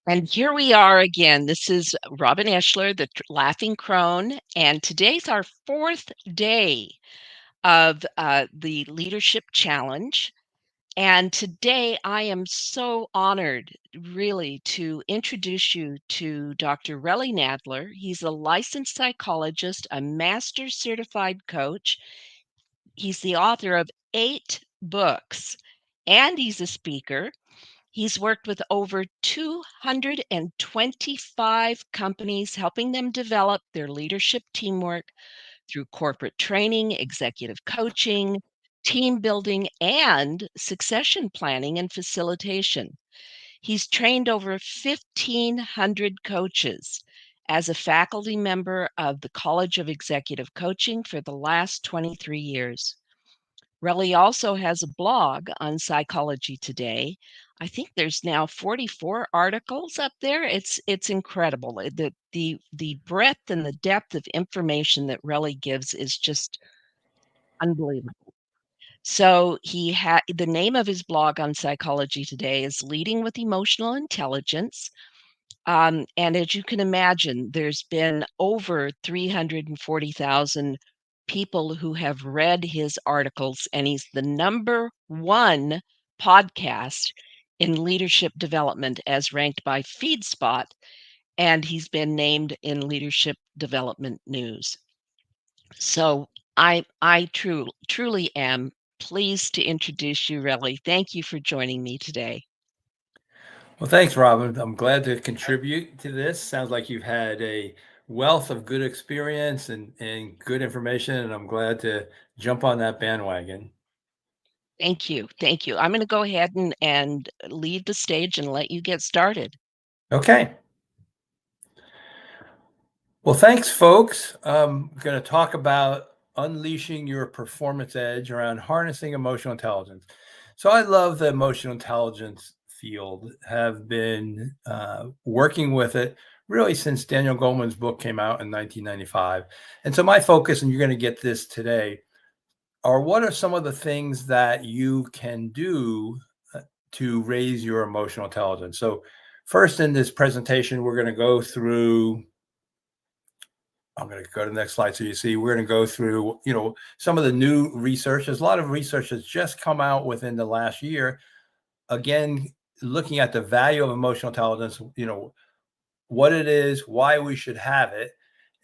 And here we are again. This is Robin Eschler, the Laughing Crone, and today's our fourth day of the Leadership Challenge. And today I am so honored, really, to introduce you to Dr. Relly Nadler. He's a licensed psychologist, a master certified coach. He's the author of 8 books, and he's a speaker. He's worked with over 225 companies, helping them develop their leadership teamwork through corporate training, executive coaching, team building, and succession planning and facilitation. He's trained over 1,500 coaches as a faculty member of the College of Executive Coaching for the last 23 years. Relly also has a blog on Psychology Today. I think there's now 44 articles up there. It's incredible. The breadth and the depth of information that Relly gives is just unbelievable. So the name of his blog on Psychology Today is Leading with Emotional Intelligence. And as you can imagine, there's been over 340,000 people who have read his articles, and he's the number one podcast in leadership development as ranked by FeedSpot, and he's been named in Leadership Development News. So I truly am pleased to introduce you, Relly. Thank you for joining me today. Well, thanks, Robin. I'm glad to contribute to this. Sounds like you've had a wealth of good experience and good information, and I'm glad to jump on that bandwagon. Thank you. Thank you. I'm going to go ahead and leave the stage and let you get started. Okay. Well, thanks, folks. I'm going to talk about unleashing your performance edge around harnessing emotional intelligence. So I love the emotional intelligence field, have been working with it really since Daniel Goleman's book came out in 1995. And so my focus, and you're going to get this today, are what are some of the things that you can do to raise your emotional intelligence. So first in this presentation, we're going to go through, I'm going to go to the next slide. So you see, we're going to go through, some of the new research. There's a lot of research that's just come out within the last year. Again, looking at the value of emotional intelligence, what it is, why we should have it.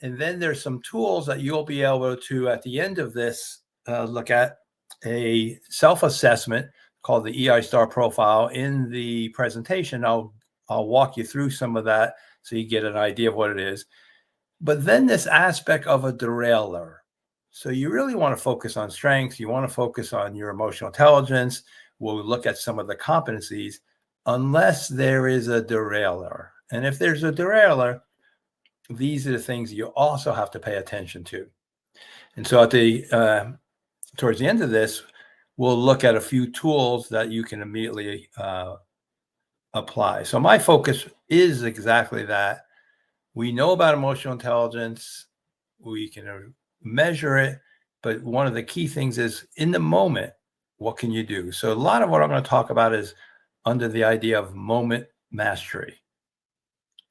And then there's some tools that you'll be able to, at the end of this, look at a self-assessment called the EI Star Profile. In the presentation, I'll walk you through some of that so you get an idea of what it is. But then this aspect of a derailer. So you really want to focus on strengths. You want to focus on your emotional intelligence. We'll look at some of the competencies, unless there is a derailer. And if there's a derailer, these are the things you also have to pay attention to. And so at the towards the end of this, we'll look at a few tools that you can immediately apply. So my focus is exactly that. We know about emotional intelligence. We can measure it. But one of the key things is in the moment, what can you do? So a lot of what I'm going to talk about is under the idea of moment mastery.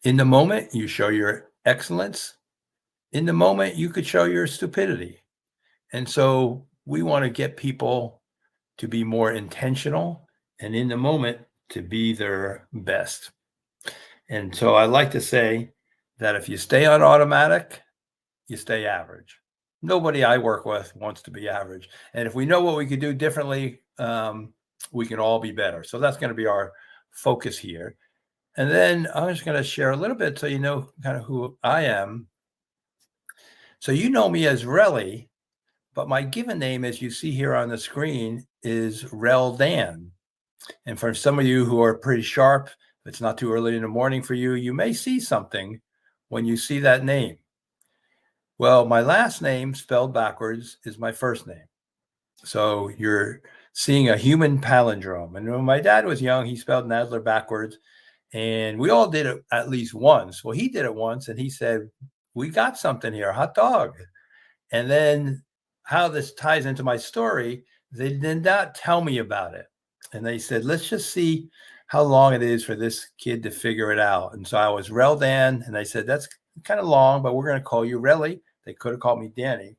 In the moment, you show your excellence. In the moment, you could show your stupidity. And so we want to get people to be more intentional and in the moment to be their best. And so I like to say that if you stay on automatic, you stay average. Nobody I work with wants to be average. And if we know what we could do differently, we can all be better. So that's going to be our focus here. And then I'm just going to share a little bit so you know kind of who I am. So you know me as Relly, but my given name, as you see here on the screen, is Rel Dan. And for some of you who are pretty sharp, if it's not too early in the morning for you, you may see something when you see that name. Well, my last name spelled backwards is my first name. So you're seeing a human palindrome. And when my dad was young, he spelled Nadler backwards. And we all did it at least once. Well, he did it once and he said, we got something here, hot dog. And then how this ties into my story, they did not tell me about it. And they said, let's just see how long it is for this kid to figure it out. And so I was Rel Dan, and they said, that's kind of long, but we're going to call you Relly. They could have called me Danny.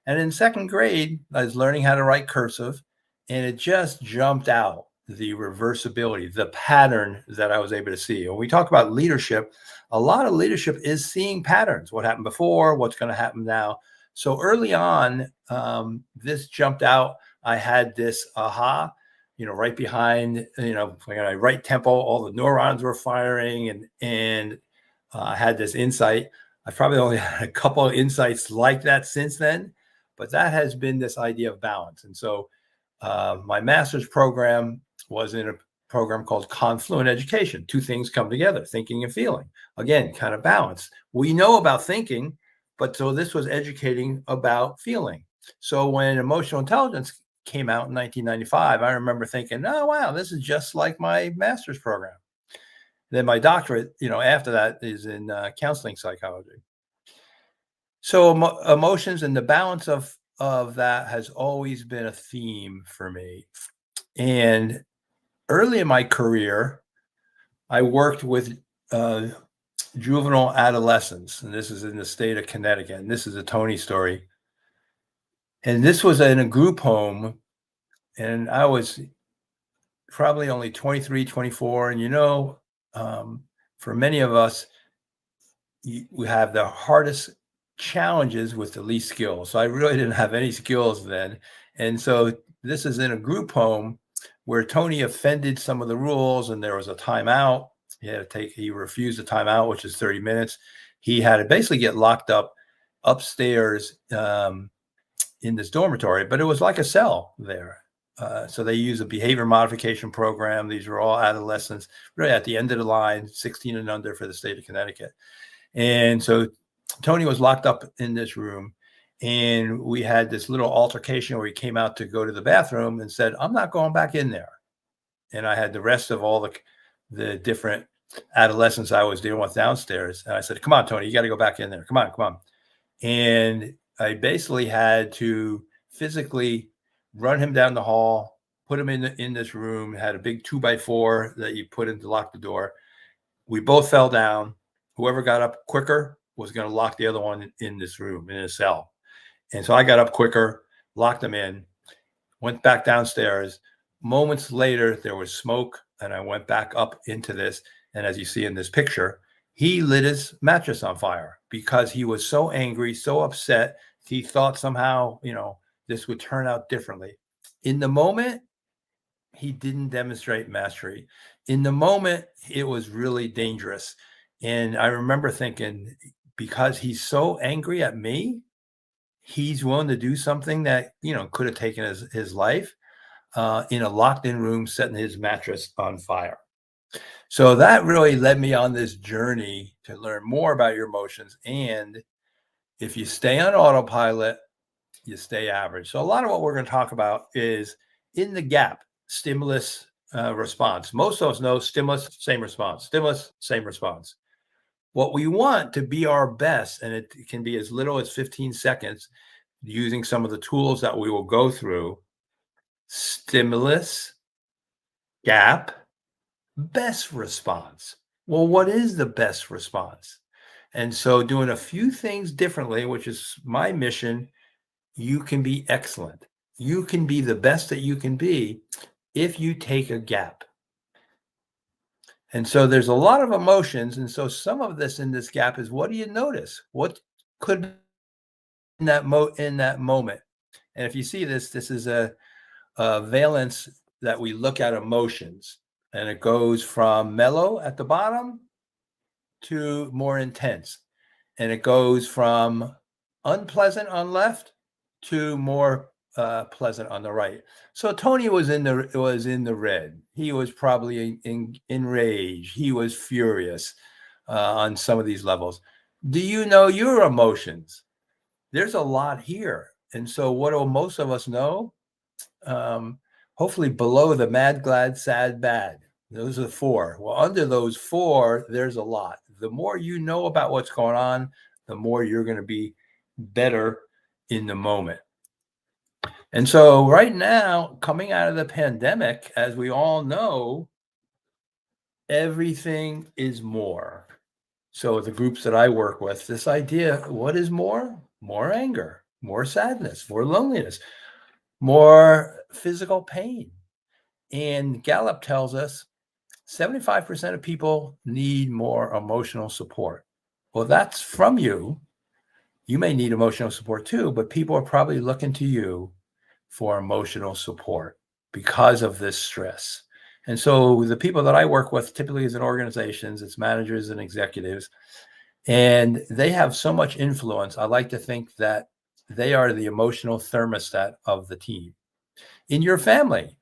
And in second grade, I was learning how to write cursive, and it just jumped out the reversibility, the pattern that I was able to see. When we talk about leadership, a lot of leadership is seeing patterns, what happened before, what's going to happen now. So early on, this jumped out. I had this aha, right behind, my right temple, all the neurons were firing, and I had this insight. I probably only had a couple of insights like that since then, but that has been this idea of balance. And so my master's program was in a program called Confluent Education. Two things come together, thinking and feeling. Again, kind of balance. We know about thinking, but so this was educating about feeling. So when emotional intelligence came out in 1995, I remember thinking, oh, wow, this is just like my master's program. Then my doctorate, after that is in counseling psychology. So emotions and the balance of that has always been a theme for me. And early in my career, I worked with uh, juvenile adolescents, and this is in the state of Connecticut. And this is a Tony story. And this was in a group home, and I was probably only 23, 24. And for many of us, we have the hardest challenges with the least skills. So I really didn't have any skills then. And so this is in a group home where Tony offended some of the rules, and there was a timeout. He refused a timeout, which is 30 minutes. He had to basically get locked up upstairs in this dormitory, but it was like a cell there. So they use a behavior modification program. These were all adolescents, really at the end of the line, 16 and under for the state of Connecticut. And so Tony was locked up in this room, and we had this little altercation where he came out to go to the bathroom and said, I'm not going back in there. And I had the rest of all the different adolescents I was dealing with downstairs. And I said, come on, Tony, you got to go back in there. Come on. And I basically had to physically run him down the hall, put him in this room, had a big 2x4 that you put in to lock the door. We both fell down. Whoever got up quicker was going to lock the other one in this room, in a cell. And so I got up quicker, locked them in, went back downstairs. Moments later, there was smoke, and I went back up into this. And as you see in this picture, he lit his mattress on fire because he was so angry, so upset. He thought somehow, this would turn out differently. In the moment, he didn't demonstrate mastery. In the moment, it was really dangerous. And I remember thinking, because he's so angry at me, he's willing to do something that, could have taken his life in a locked in room, setting his mattress on fire. So that really led me on this journey to learn more about your emotions. And if you stay on autopilot, you stay average. So a lot of what we're going to talk about is in the gap, stimulus response. Most of us know stimulus, same response, stimulus, same response. What we want to be our best, and it can be as little as 15 seconds using some of the tools that we will go through: stimulus, gap, best response. Well, what is the best response? And so doing a few things differently, which is my mission, you can be excellent. You can be the best that you can be if you take a gap. And so there's a lot of emotions. And so some of this in this gap is, what do you notice? What could be in that moment? And if you see this is a valence that we look at emotions, and it goes from mellow at the bottom to more intense. And it goes from unpleasant on left to more pleasant on the right. So Tony was in the red. He was probably in rage. He was furious on some of these levels. Do you know your emotions? There's a lot here. And so what do most of us know? Hopefully below the mad, glad, sad, bad. Those are the four. Well, under those four, there's a lot. The more you know about what's going on, the more you're going to be better in the moment. And so right now, coming out of the pandemic, as we all know, everything is more. So the groups that I work with, this idea, what is more? More anger, more sadness, more loneliness, more physical pain. And Gallup tells us 75% of people need more emotional support. Well, that's from you. You may need emotional support too, but people are probably looking to you for emotional support because of this stress. And so the people that I work with typically is in organizations, it's managers and executives, and they have so much influence. I like to think that they are the emotional thermostat of the team. In your family,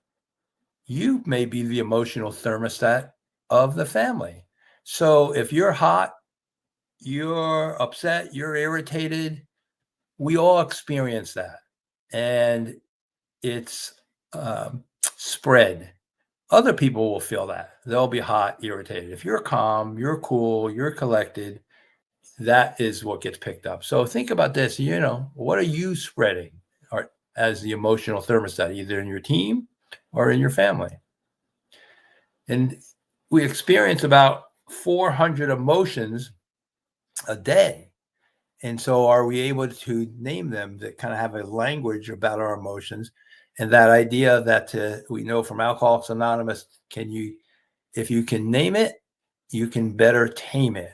you may be the emotional thermostat of the family. So if you're hot, you're upset, you're irritated, we all experience that. And it's spread. Other people will feel that. They'll be hot, irritated. If you're calm, you're cool, you're collected, that is what gets picked up. So think about this, what are you spreading or as the emotional thermostat, either in your team or in your family? And we experience about 400 emotions a day. And so are we able to name them that kind of have a language about our emotions? And that idea that we know from Alcoholics Anonymous, if you can name it, you can better tame it.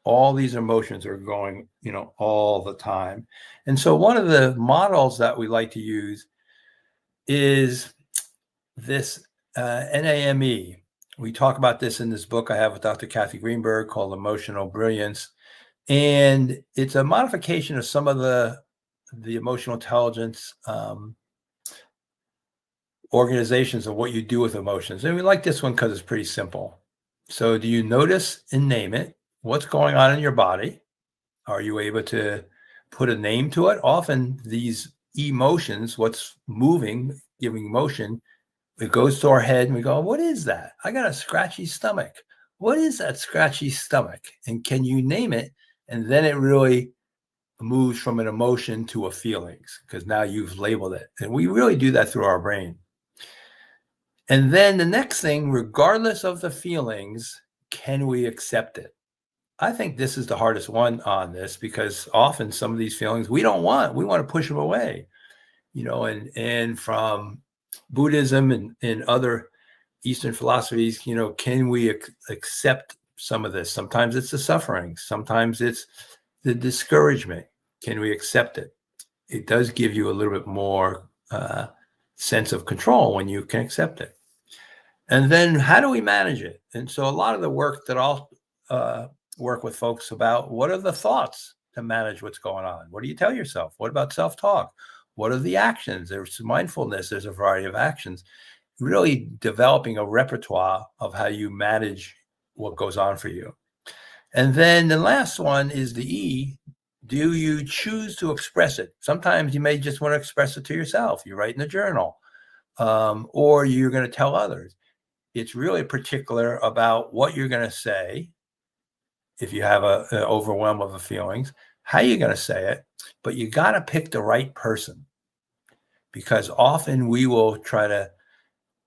All these emotions are going, all the time. And so one of the models that we like to use is this NAME. We talk about this in this book I have with Dr. Kathy Greenberg called Emotional Brilliance. And it's a modification of some of the emotional intelligence organizations of what you do with emotions. And we like this one because it's pretty simple. So do you notice and name it? What's going on in your body? Are you able to put a name to it? Often these emotions, what's moving, giving motion, it goes to our head and we go, what is that? I got a scratchy stomach. What is that scratchy stomach? And can you name it? And then it really moves from an emotion to a feelings because now you've labeled it. And we really do that through our brain. And then the next thing, regardless of the feelings, can we accept it? I think this is the hardest one on this because often some of these feelings we don't want. We want to push them away, and from Buddhism and other Eastern philosophies, can we accept some of this? Sometimes it's the suffering. Sometimes it's the discouragement. Can we accept it? It does give you a little bit more sense of control when you can accept it. And then how do we manage it? And so a lot of the work that I'll work with folks about, what are the thoughts to manage what's going on? What do you tell yourself? What about self-talk? What are the actions? There's mindfulness. There's a variety of actions. Really developing a repertoire of how you manage what goes on for you. And then the last one is the E. Do you choose to express it? Sometimes you may just want to express it to yourself. You write in a journal, or you're going to tell others. It's really particular about what you're going to say. If you have an overwhelm of the feelings, how you're going to say it, but you got to pick the right person because often we will try to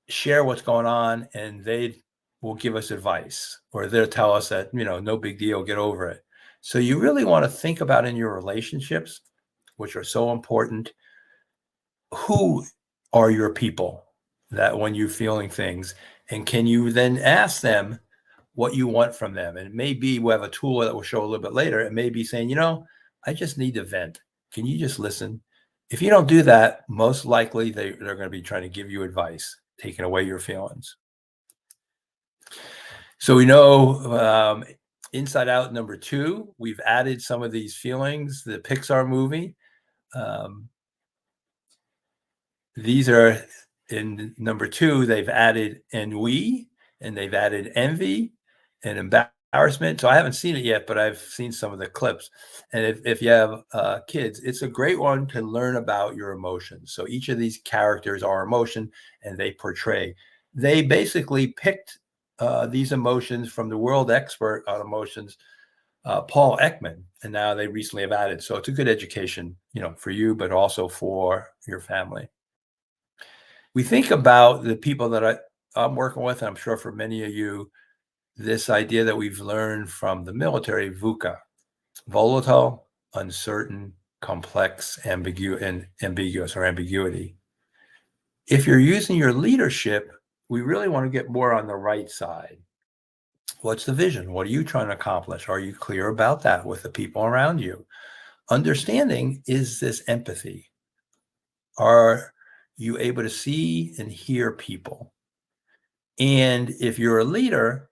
share what's going on and they will give us advice or they'll tell us that, no big deal, get over it. So you really want to think about in your relationships, which are so important, who are your people that when you're feeling things, and can you then ask them what you want from them? And it may be we have a tool that we'll show a little bit later. It may be saying, I just need to vent. Can you just listen? If you don't do that, most likely they're going to be trying to give you advice, taking away your feelings. So we know Inside Out #2, we've added some of these feelings, the Pixar movie. These are in #2, they've added ennui and they've added envy and embarrassment. So I haven't seen it yet, but I've seen some of the clips. And if you have kids, it's a great one to learn about your emotions. So each of these characters are emotion and they portray. They basically picked these emotions from the world expert on emotions, Paul Ekman, and now they recently have added. So it's a good education, for you, but also for your family. We think about the people that I'm working with, and I'm sure for many of you, this idea that we've learned from the military, VUCA, volatile, uncertain, complex, and ambiguous or ambiguity. If you're using your leadership, we really want to get more on the right side. What's the vision? What are you trying to accomplish? Are you clear about that with the people around you? Understanding is this empathy. Are you able to see and hear people? And if you're a leader,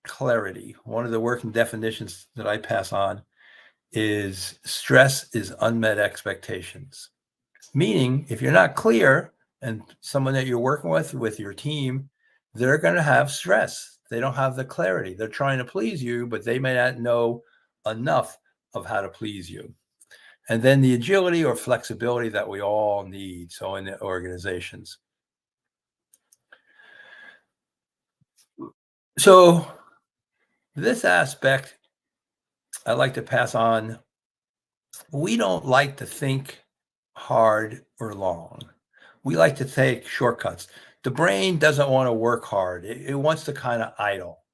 clarity. One of the working definitions that I pass on is stress is unmet expectations. Meaning, if you're not clear and someone that you're working with your team, they're going to have stress. They don't have the clarity. They're trying to please you, but they may not know enough of how to please you. And then the agility or flexibility that we all need. So in the organizations. So this aspect, I like to pass on. We don't like to think hard or long. We like to take shortcuts. The brain doesn't want to work hard. It wants to kind of idle.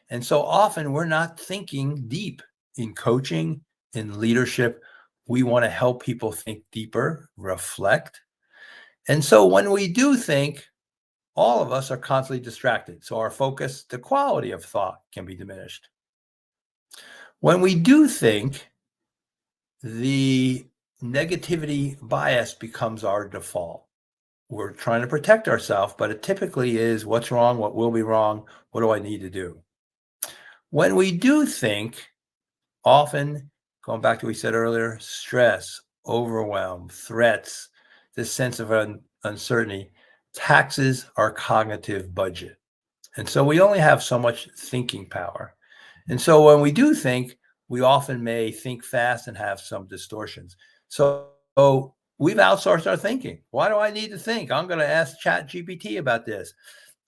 And so often we're not thinking deep in coaching, in leadership. We want to help people think deeper, reflect. And so when we do think, all of us are constantly distracted. So our focus, the quality of thought can be diminished. When we do think, the negativity bias becomes our default. We're trying to protect ourselves, but it typically is what's wrong, what will be wrong, what do I need to do? When we do think, often going back to what we said earlier, stress, overwhelm, threats, this sense of uncertainty taxes our cognitive budget. And so we only have so much thinking power. And so when we do think, we often may think fast and have some distortions. So we've outsourced our thinking. Why do I need to think? I'm going to ask Chat GPT about this.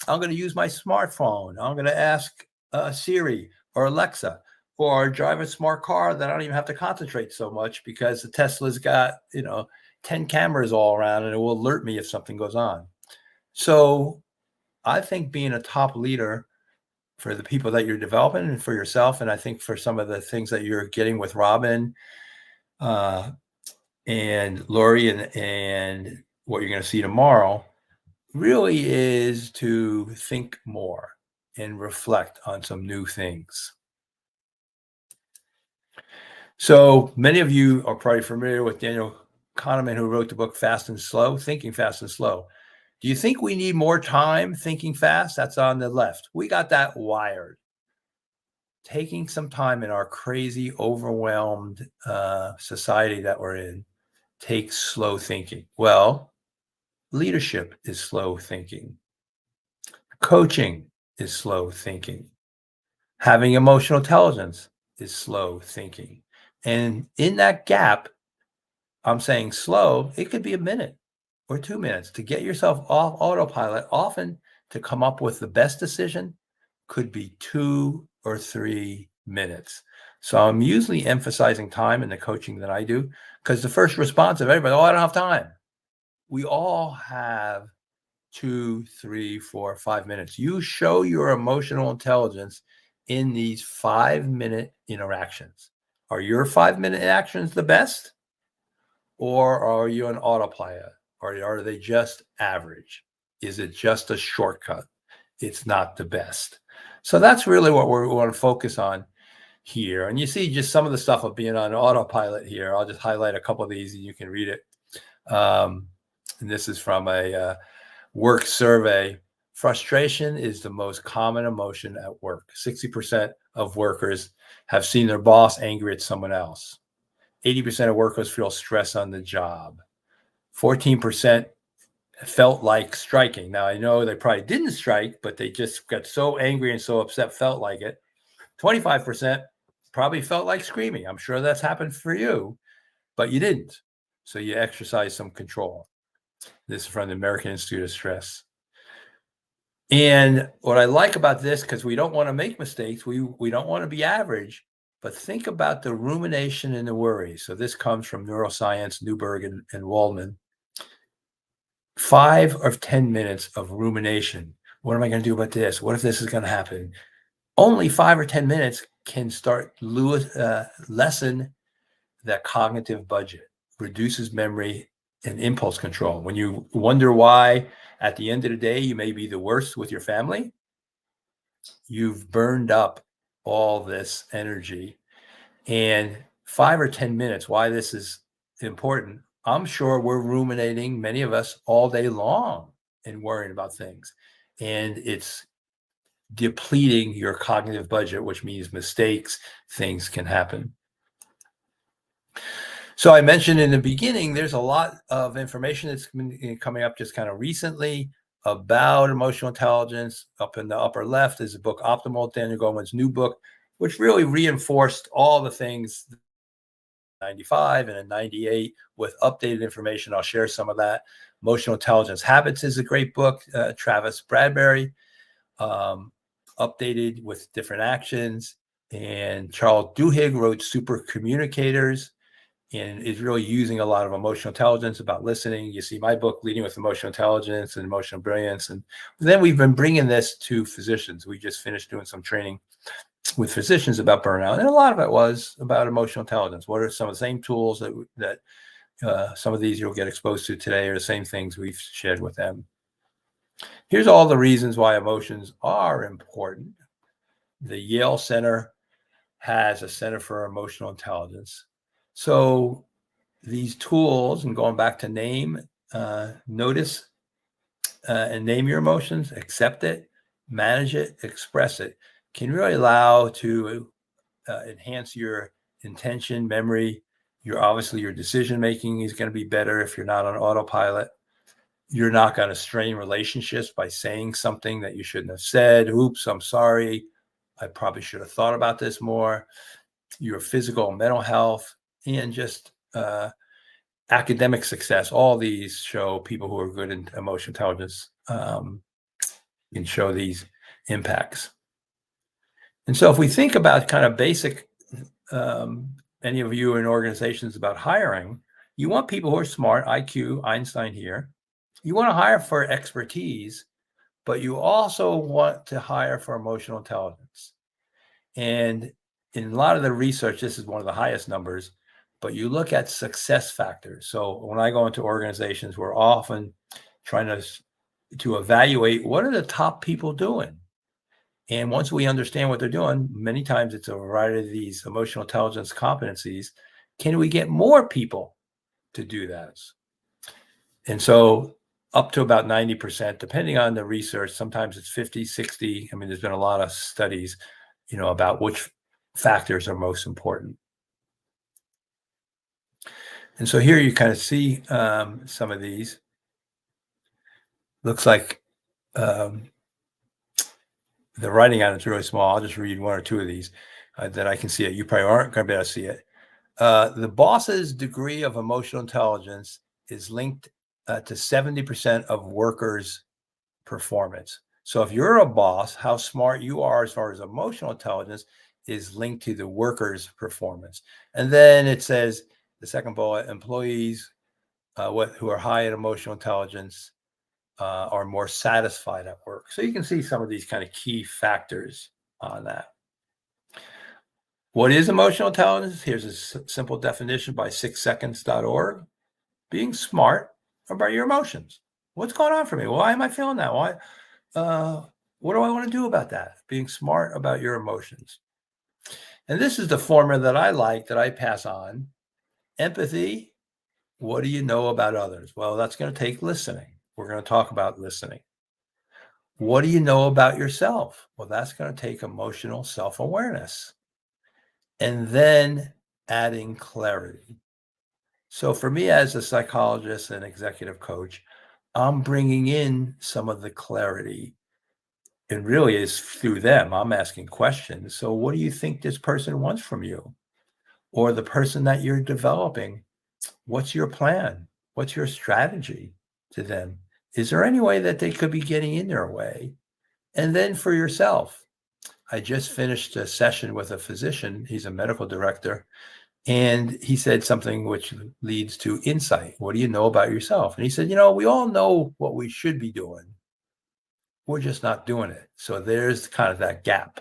I'm going to use my smartphone. I'm going to ask Siri or Alexa, or drive a smart car that I don't even have to concentrate so much because the Tesla's got, 10 cameras all around and it will alert me if something goes on. So I think being a top leader for the people that you're developing and for yourself, and I think for some of the things that you're getting with Robin uh, and Lori and what you're going to see tomorrow, really is to think more and reflect on some new things. So many of you are probably familiar with Daniel Kahneman, who wrote the book Fast and Slow, Thinking Fast and Slow. Do you think we need more time thinking fast? That's on the left. We got that wired. Taking some time in our crazy, overwhelmed society that we're in takes slow thinking. Well, leadership is slow thinking. Coaching is slow thinking. Having emotional intelligence is slow thinking. And in that gap, I'm saying slow, it could be a minute or 2 minutes to get yourself off autopilot. Often to come up with the best decision could be 2 or 3 minutes. So I'm usually emphasizing time in the coaching that I do because the first response of everybody, oh, I don't have time. We all have 2, 3, 4, 5 minutes. You show your emotional intelligence in these 5-minute interactions. Are your 5-minute actions the best? Or are you an autopilot? Or are they just average? Is it just a shortcut? It's not the best. So that's really what we want to focus on here. And you see just some of the stuff of being on autopilot here. I'll just highlight a couple of these and you can read it. And this is from a work survey. Frustration is the most common emotion at work. 60% of workers have seen their boss angry at someone else. 80% of workers feel stress on the job. 14% felt like striking. Now, I know they probably didn't strike, but they just got so angry and so upset, felt like it. 25% probably felt like screaming. I'm sure that's happened for you, but you didn't. So you exercise some control. This is from the American Institute of Stress. And what I like about this, because we don't want to make mistakes, we don't want to be average, but think about the rumination and the worry. So this comes from neuroscience, Newberg and Waldman. 5 or 10 minutes of rumination. What am I going to do about this? What if this is going to happen? Only 5 or 10 minutes can start lessen that cognitive budget, reduces memory and impulse control. When you wonder why at the end of the day you may be the worst with your family, you've burned up all this energy. And 5 or 10 minutes, why this is important, I'm sure we're ruminating, many of us, all day long and worrying about things. And it's depleting your cognitive budget, which means mistakes, things can happen. So I mentioned in the beginning, there's a lot of information that's been coming up just kind of recently about emotional intelligence. Up in the upper left is the book Optimal, Daniel Goleman's new book, which really reinforced all the things 95 and in 98 with updated information. I'll share some of that. Emotional Intelligence Habits is a great book, Travis Bradbury, um, updated with different actions. And Charles Duhigg wrote Super Communicators and is really using a lot of emotional intelligence about listening. You see my book, Leading with Emotional Intelligence and Emotional Brilliance. And then we've been bringing this to physicians. We just finished doing some training with physicians about burnout. And a lot of it was about emotional intelligence. What are some of the same tools that some of these you'll get exposed to today are the same things we've shared with them. Here's all the reasons why emotions are important. The Yale Center has a Center for Emotional Intelligence. So these tools, and going back to name, notice, and name your emotions, accept it, manage it, express it, can really allow to enhance your intention, memory. Your decision making is going to be better if you're not on autopilot. You're not going to strain relationships by saying something that you shouldn't have said. Oops, I'm sorry. I probably should have thought about this more. Your physical and mental health, and just academic success. All these show people who are good in emotional intelligence can show these impacts. And so if we think about kind of basic, any of you in organizations about hiring, you want people who are smart, IQ, Einstein here. You want to hire for expertise, but you also want to hire for emotional intelligence. And in a lot of the research, this is one of the highest numbers, but you look at success factors. So when I go into organizations, we're often trying to evaluate what are the top people doing. And once we understand what they're doing, many times it's a variety of these emotional intelligence competencies. Can we get more people to do that? And so up to about 90%, depending on the research, sometimes it's 50, 60. I mean, there's been a lot of studies, about which factors are most important. And so here you kind of see some of these. Looks like the writing on it's really small. I'll just read one or two of these that I can see it. You probably aren't going to be able to see it. The boss's degree of emotional intelligence is linked to 70% of workers' performance. So if you're a boss, how smart you are as far as emotional intelligence is linked to the workers' performance. And then it says, the second bullet, employees who are high in emotional intelligence are more satisfied at work. So you can see some of these kind of key factors on that. What is emotional intelligence? Here's a simple definition by 6seconds.org. Being smart about your emotions. What's going on for me? Why am I feeling that? Why? What do I want to do about that? Being smart about your emotions. And this is the formula that I like, that I pass on. Empathy. What do you know about others? Well, that's going to take listening. We're going to talk about listening. What do you know about yourself? Well, that's going to take emotional self-awareness. And then adding clarity. So for me as a psychologist and executive coach, I'm bringing in some of the clarity. It really is through them. I'm asking questions. So what do you think this person wants from you? Or the person that you're developing, what's your plan? What's your strategy to them? Is there any way that they could be getting in their way? And then for yourself, I just finished a session with a physician. He's a medical director. And he said something which leads to insight. What do you know about yourself? And he said, we all know what we should be doing. We're just not doing it. So there's kind of that gap.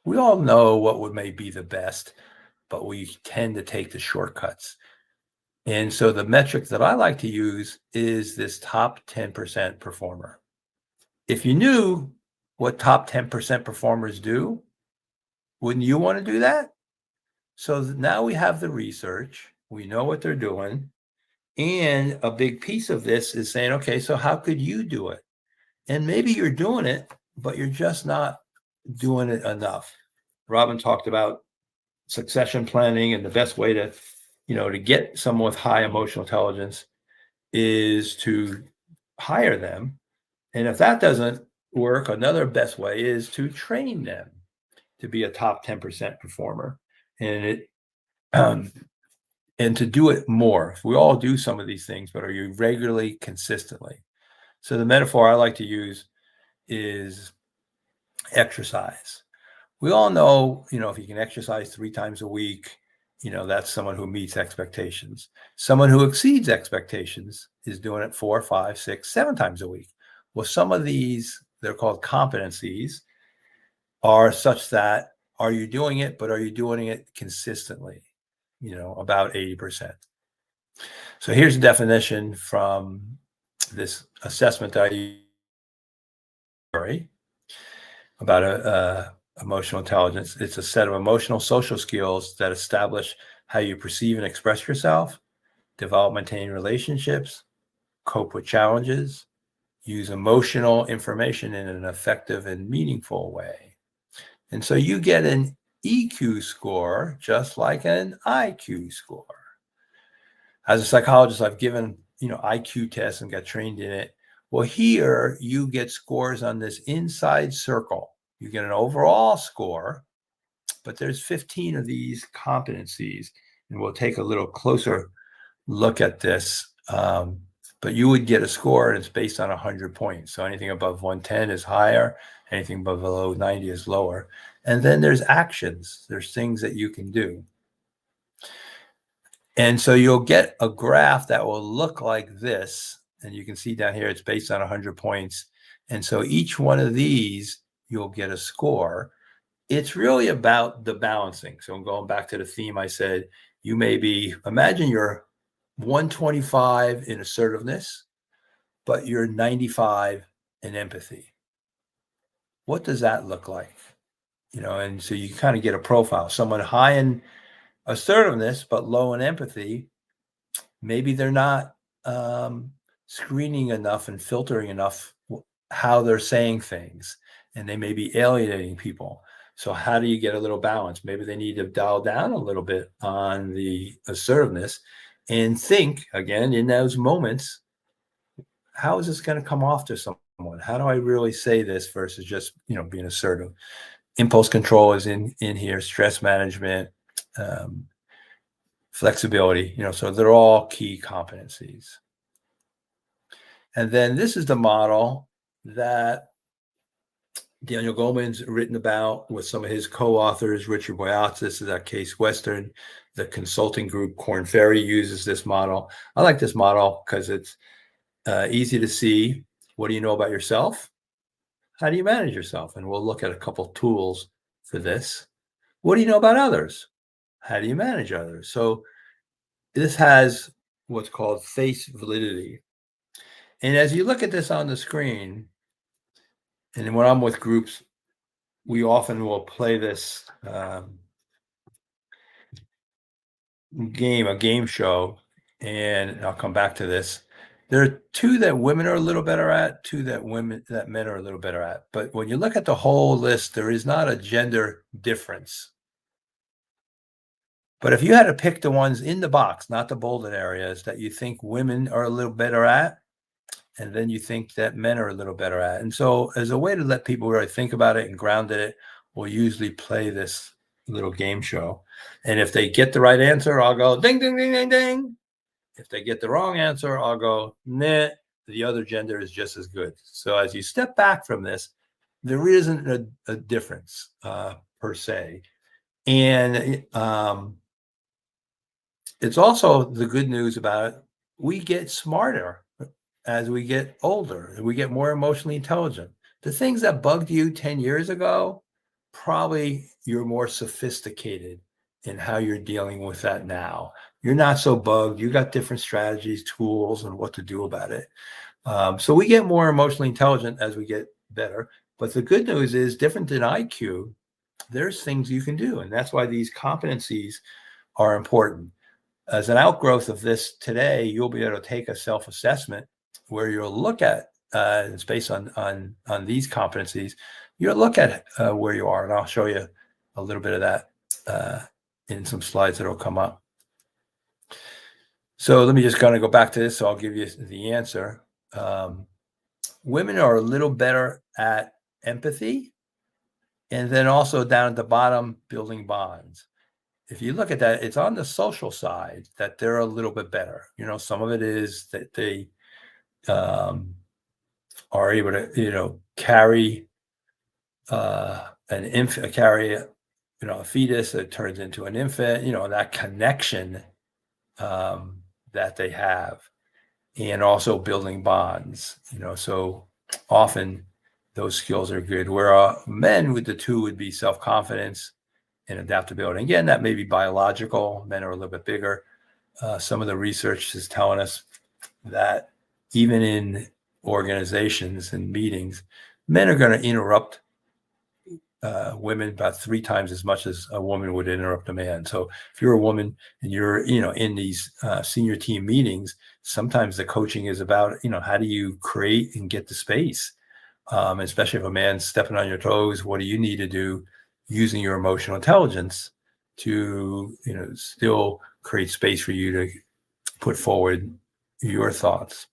We all know what would may be the best, but we tend to take the shortcuts. And so the metric that I like to use is this top 10% performer. If you knew what top 10% performers do, wouldn't you want to do that? So now we have the research, we know what they're doing. And a big piece of this is saying, okay, so how could you do it? And maybe you're doing it, but you're just not doing it enough. Robin talked about succession planning, and the best way to, to get someone with high emotional intelligence is to hire them. And if that doesn't work, another best way is to train them to be a top 10% performer. And it um, and to do it more. We all do some of these things, but are you regularly, consistently? So the metaphor I like to use is exercise. We all know, if you can exercise 3 times a week, that's someone who meets expectations. Someone who exceeds expectations is doing it 4, 5, 6, 7 times a week. Well, some of these, they're called competencies, are such that are you doing it, but are you doing it consistently? About 80%. So here's a definition from this assessment that I use about emotional intelligence. It's a set of emotional social skills that establish how you perceive and express yourself, develop, maintain relationships, cope with challenges, use emotional information in an effective and meaningful way. And so you get an EQ score just like an IQ score. As a psychologist, I've given, IQ tests and got trained in it. Well, here you get scores on this inside circle. You get an overall score, but there's 15 of these competencies, and we'll take a little closer look at this. But you would get a score, and it's based on 100 points. So anything above 110 is higher, anything below 90 is lower. And then there's actions. There's things that you can do. And so you'll get a graph that will look like this. And you can see down here, it's based on 100 points. And so each one of these, you'll get a score. It's really about the balancing. So I'm going back to the theme I said, you may be, imagine you're 125 in assertiveness, but you're 95 in empathy. What does that look like? And so you kind of get a profile. Someone high in assertiveness, but low in empathy, maybe they're not screening enough and filtering enough how they're saying things, and they may be alienating people. So how do you get a little balance? Maybe they need to dial down a little bit on the assertiveness and think again in those moments, how is this going to come off to someone? How do I really say this versus just, being assertive? Impulse control is in here, stress management, flexibility, so they're all key competencies. And then this is the model that Daniel Goleman's written about with some of his co-authors. Richard Boyatzis is at Case Western. The consulting group Korn Ferry uses this model. I like this model because it's easy to see. What do you know about yourself? How do you manage yourself? And we'll look at a couple tools for this. What do you know about others? How do you manage others? So this has what's called face validity. And as you look at this on the screen, and when I'm with groups, we often will play this a game show, and I'll come back to this. There are 2 that women are a little better at, 2 that men are a little better at. But when you look at the whole list, there is not a gender difference. But if you had to pick the ones in the box, not the bolded areas, that you think women are a little better at, and then you think that men are a little better at. And so as a way to let people really think about it and ground it, we'll usually play this little game show. And if they get the right answer, I'll go ding, ding, ding, ding, ding. If they get the wrong answer, I'll go, nah, the other gender is just as good. So as you step back from this, there isn't a difference per se. And it's also the good news about it. We get smarter as we get older, we get more emotionally intelligent. The things that bugged you 10 years ago, probably you're more sophisticated in how you're dealing with that now. You're not so bugged. You got different strategies, tools, and what to do about it. So we get more emotionally intelligent as we get better. But the good news is, different than IQ, there's things you can do. And that's why these competencies are important. As an outgrowth of this today, you'll be able to take a self-assessment where you'll look at, it's based on these competencies, you'll look at where you are. And I'll show you a little bit of that in some slides that will come up. So let me just kind of go back to this. So I'll give you the answer. Women are a little better at empathy, and then also down at the bottom, building bonds. If you look at that, it's on the social side that they're a little bit better. Some of it is that they are able to, carry an infant, carry a fetus that turns into an infant. That connection that they have, and also building bonds. So often those skills are good. Where men with the two would be self-confidence and adaptability. And again, that may be biological. Men are a little bit bigger. Some of the research is telling us that even in organizations and meetings, men are going to interrupt women about 3 times as much as a woman would interrupt a man. So if you're a woman and you're, in these senior team meetings, sometimes the coaching is about, how do you create and get the space? Especially if a man's stepping on your toes, what do you need to do using your emotional intelligence to, still create space for you to put forward your thoughts?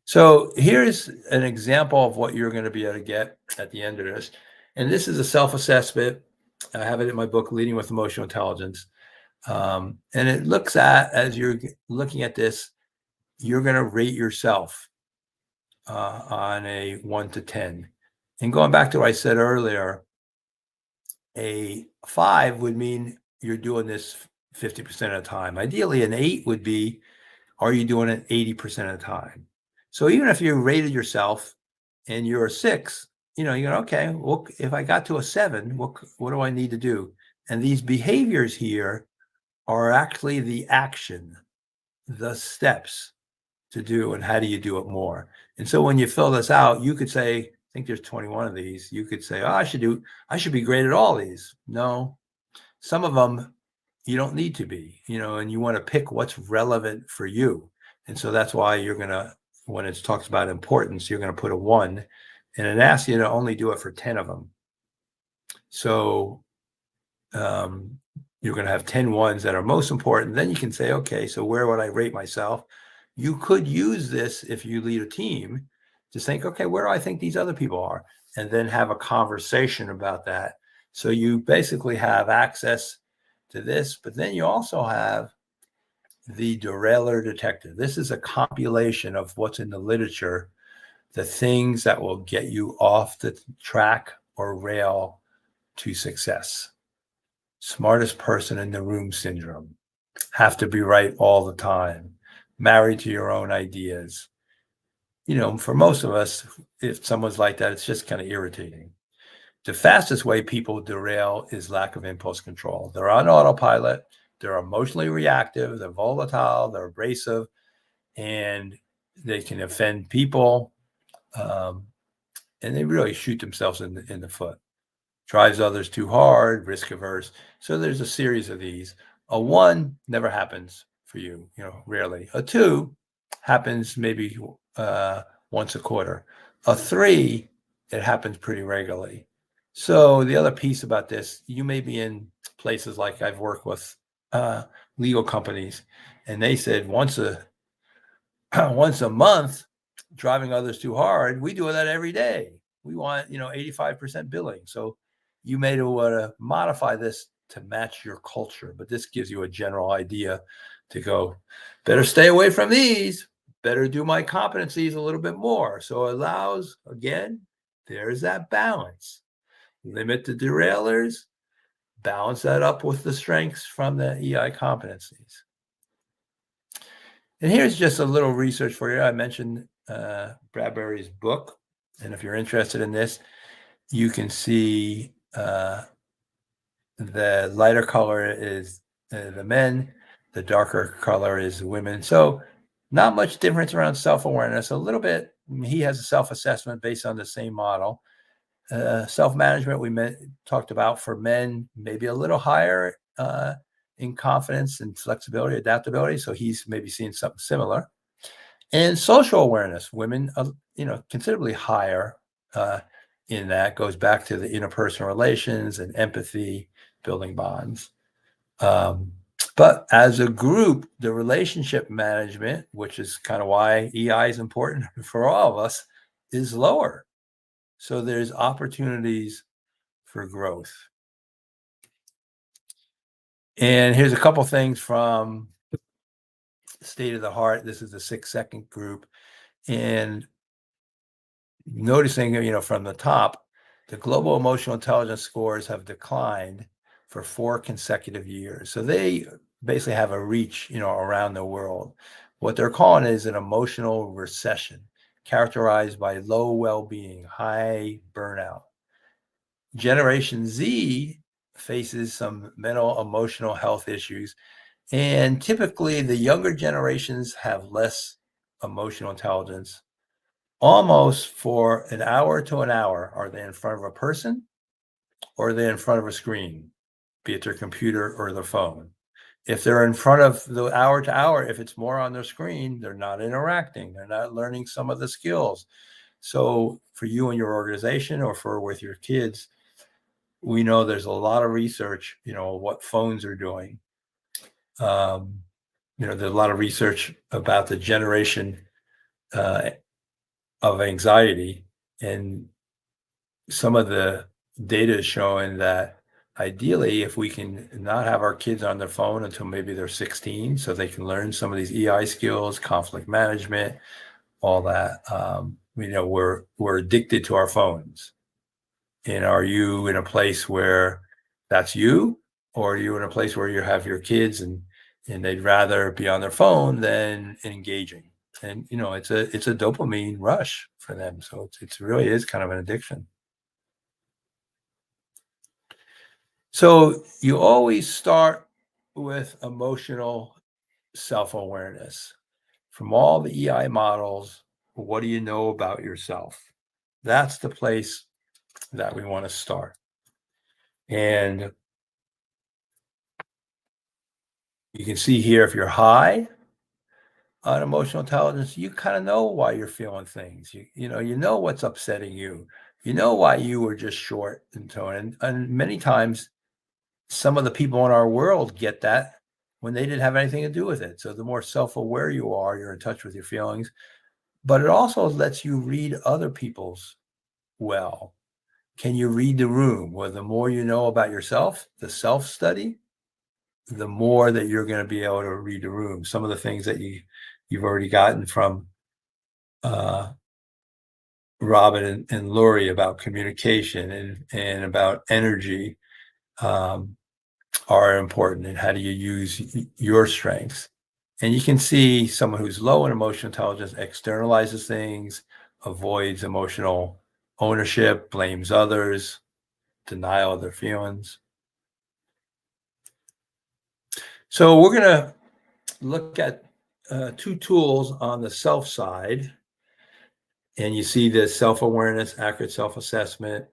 So here's an example of what you're going to be able to get at the end of this. And this is a self-assessment. I have it in my book, Leading with Emotional Intelligence. And it looks at, as you're looking at this, you're going to rate yourself on a 1 to 10. And going back to what I said earlier, a 5 would mean you're doing this 50% of the time. Ideally, an 8 would be, are you doing it 80% of the time? So even if you rated yourself and you're a 6, you're going, okay, well, if I got to a 7, what do I need to do? And these behaviors here are actually the action, the steps to do, and how do you do it more? And so when you fill this out, you could say, I think there's 21 of these. You could say, I should be great at all these. No, some of them you don't need to be, and you want to pick what's relevant for you. And so that's why you're going to, when it talks about importance, you're going to put a 1, and it asks you to only do it for 10 of them. So you're going to have 10 ones that are most important. Then you can say, okay, so where would I rate myself? You could use this if you lead a team to think, okay, where do I think these other people are? And then have a conversation about that. So you basically have access to this, but then you also have the Derailer Dectector. This is a compilation of what's in the literature, the things that will get you off the track or rail to success. Smartest person in the room syndrome. Have to be right all the time. Married to your own ideas. For most of us, if someone's like that, it's just kind of irritating. The fastest way people derail is lack of impulse control. They're on autopilot. They're emotionally reactive. They're volatile. They're abrasive, and they can offend people. And they really shoot themselves in the foot. Drives others too hard, risk averse. So there's a series of these. A 1 never happens for you, rarely. A 2 happens maybe once a quarter. A 3, it happens pretty regularly. So the other piece about this, you may be in places like I've worked with legal companies, and they said once a month, driving others too hard, we do that every day. We want 85% billing. So you may want to modify this to match your culture, but this gives you a general idea to go, better stay away from these, better do my competencies a little bit more. So it allows, again, there's that balance. Limit the derailers, balance that up with the strengths from the EI competencies. And here's just a little research for you. I mentioned Bradbury's book, and if you're interested in this, you can see the lighter color is the men, the darker color is the women. So not much difference around self-awareness. A little bit, he has a self-assessment based on the same model. Self-management talked about for men, maybe a little higher in confidence and flexibility, adaptability. So he's maybe seeing something similar. And social awareness, women, considerably higher in that, goes back to the interpersonal relations and empathy, building bonds. But as a group, the relationship management, which is kind of why EI is important for all of us, is lower. So there's opportunities for growth. And here's a couple things from State of the Heart. This is the 6-second group. And noticing, from the top, the global emotional intelligence scores have declined for 4 consecutive years. So they basically have a reach, around the world. What they're calling is an emotional recession, characterized by low well-being, high burnout. Generation Z faces some mental, emotional health issues. And typically, the younger generations have less emotional intelligence. Almost for an hour to an hour, are they in front of a person or are they in front of a screen, be it their computer or their phone? If they're in front of the hour to hour, if it's more on their screen, they're not interacting, they're not learning some of the skills. So for you and your organization or for with your kids, we know there's a lot of research, what phones are doing. There's a lot of research about the generation of anxiety, and some of the data is showing that ideally, if we can not have our kids on their phone until maybe they're 16, so they can learn some of these EI skills, conflict management, all that. We're addicted to our phones. And are you in a place where that's you, or are you in a place where you have your kids and they'd rather be on their phone than engaging? And it's a dopamine rush for them, so it really is kind of an addiction. So you always start with emotional self-awareness. From all the EI models, what do you know about yourself? That's the place that we want to start. And you can see here, if you're high on emotional intelligence, you kind of know why you're feeling things. You know what's upsetting you. You know why you were just short in tone. And many times, some of the people in our world get that when they didn't have anything to do with it. So the more self-aware you are, you're in touch with your feelings. But it also lets you read other people's well. Can you read the room? Well, the more you know about yourself, the self-study, the more that you're going to be able to read the room. Some of the things that you've already gotten from Robin and Lori about communication and about energy are important, and how do you use your strengths. And you can see someone who's low in emotional intelligence externalizes things, avoids emotional ownership, blames others, denial of their feelings. So we're going to look at 2 tools on the self side. And you see the self-awareness, accurate self-assessment,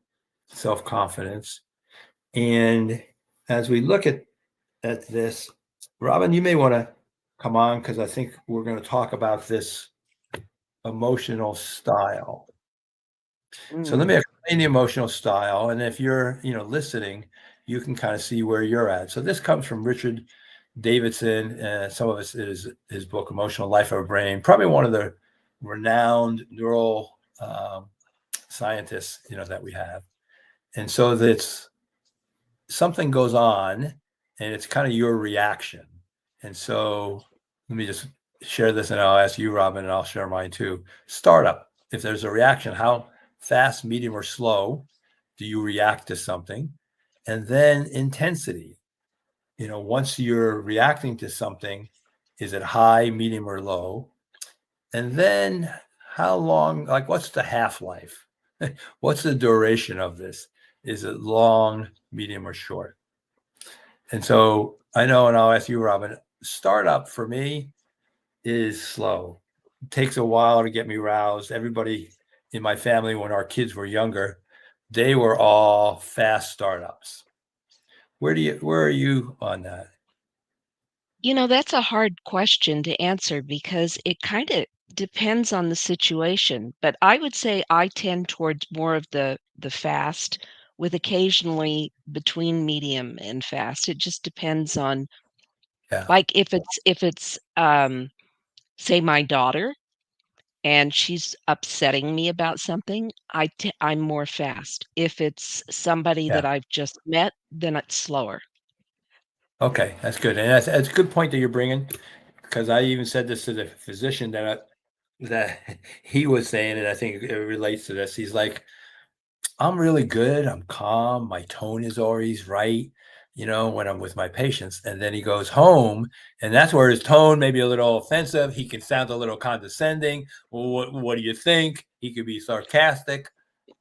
self-confidence. And as we look at this, Robin, you may want to come on, because I think we're going to talk about this emotional style. So let me explain the emotional style. And if you're, listening, you can kind of see where you're at. So this comes from Richard Davidson. Some of it is his book, Emotional Life of a Brain, probably one of the renowned neural scientists, that we have. And so that's something goes on, and it's kind of your reaction. And so let me just share this, and I'll ask you, Robin, and I'll share mine too. Startup. If there's a reaction, how fast, medium, or slow do you react to something? And then intensity. Once you're reacting to something, is it high, medium, or low? And then how long, like what's the half-life? What's the duration of this? Is it long, medium, or short? And so I know, and I'll ask you, Robin, startup for me is slow. It takes a while to get me roused. Everybody in my family, when our kids were younger, they were all fast startups. Where are you on that? That's a hard question to answer because it kinda depends on the situation, but I would say I tend towards more of the fast with occasionally between medium and fast. It just depends on Yeah. like, say, my daughter, and she's upsetting me about something, I'm more fast. If it's somebody Yeah. that I've just met, then it's slower. Okay. That's good. And that's a good point that you're bringing, because I even said this to the physician that he was saying, and I think it relates to this. He's like, I'm really good. I'm calm. My tone is always right, when I'm with my patients. And then he goes home, and that's where his tone may be a little offensive. He can sound a little condescending. Well, what do you think? He could be sarcastic.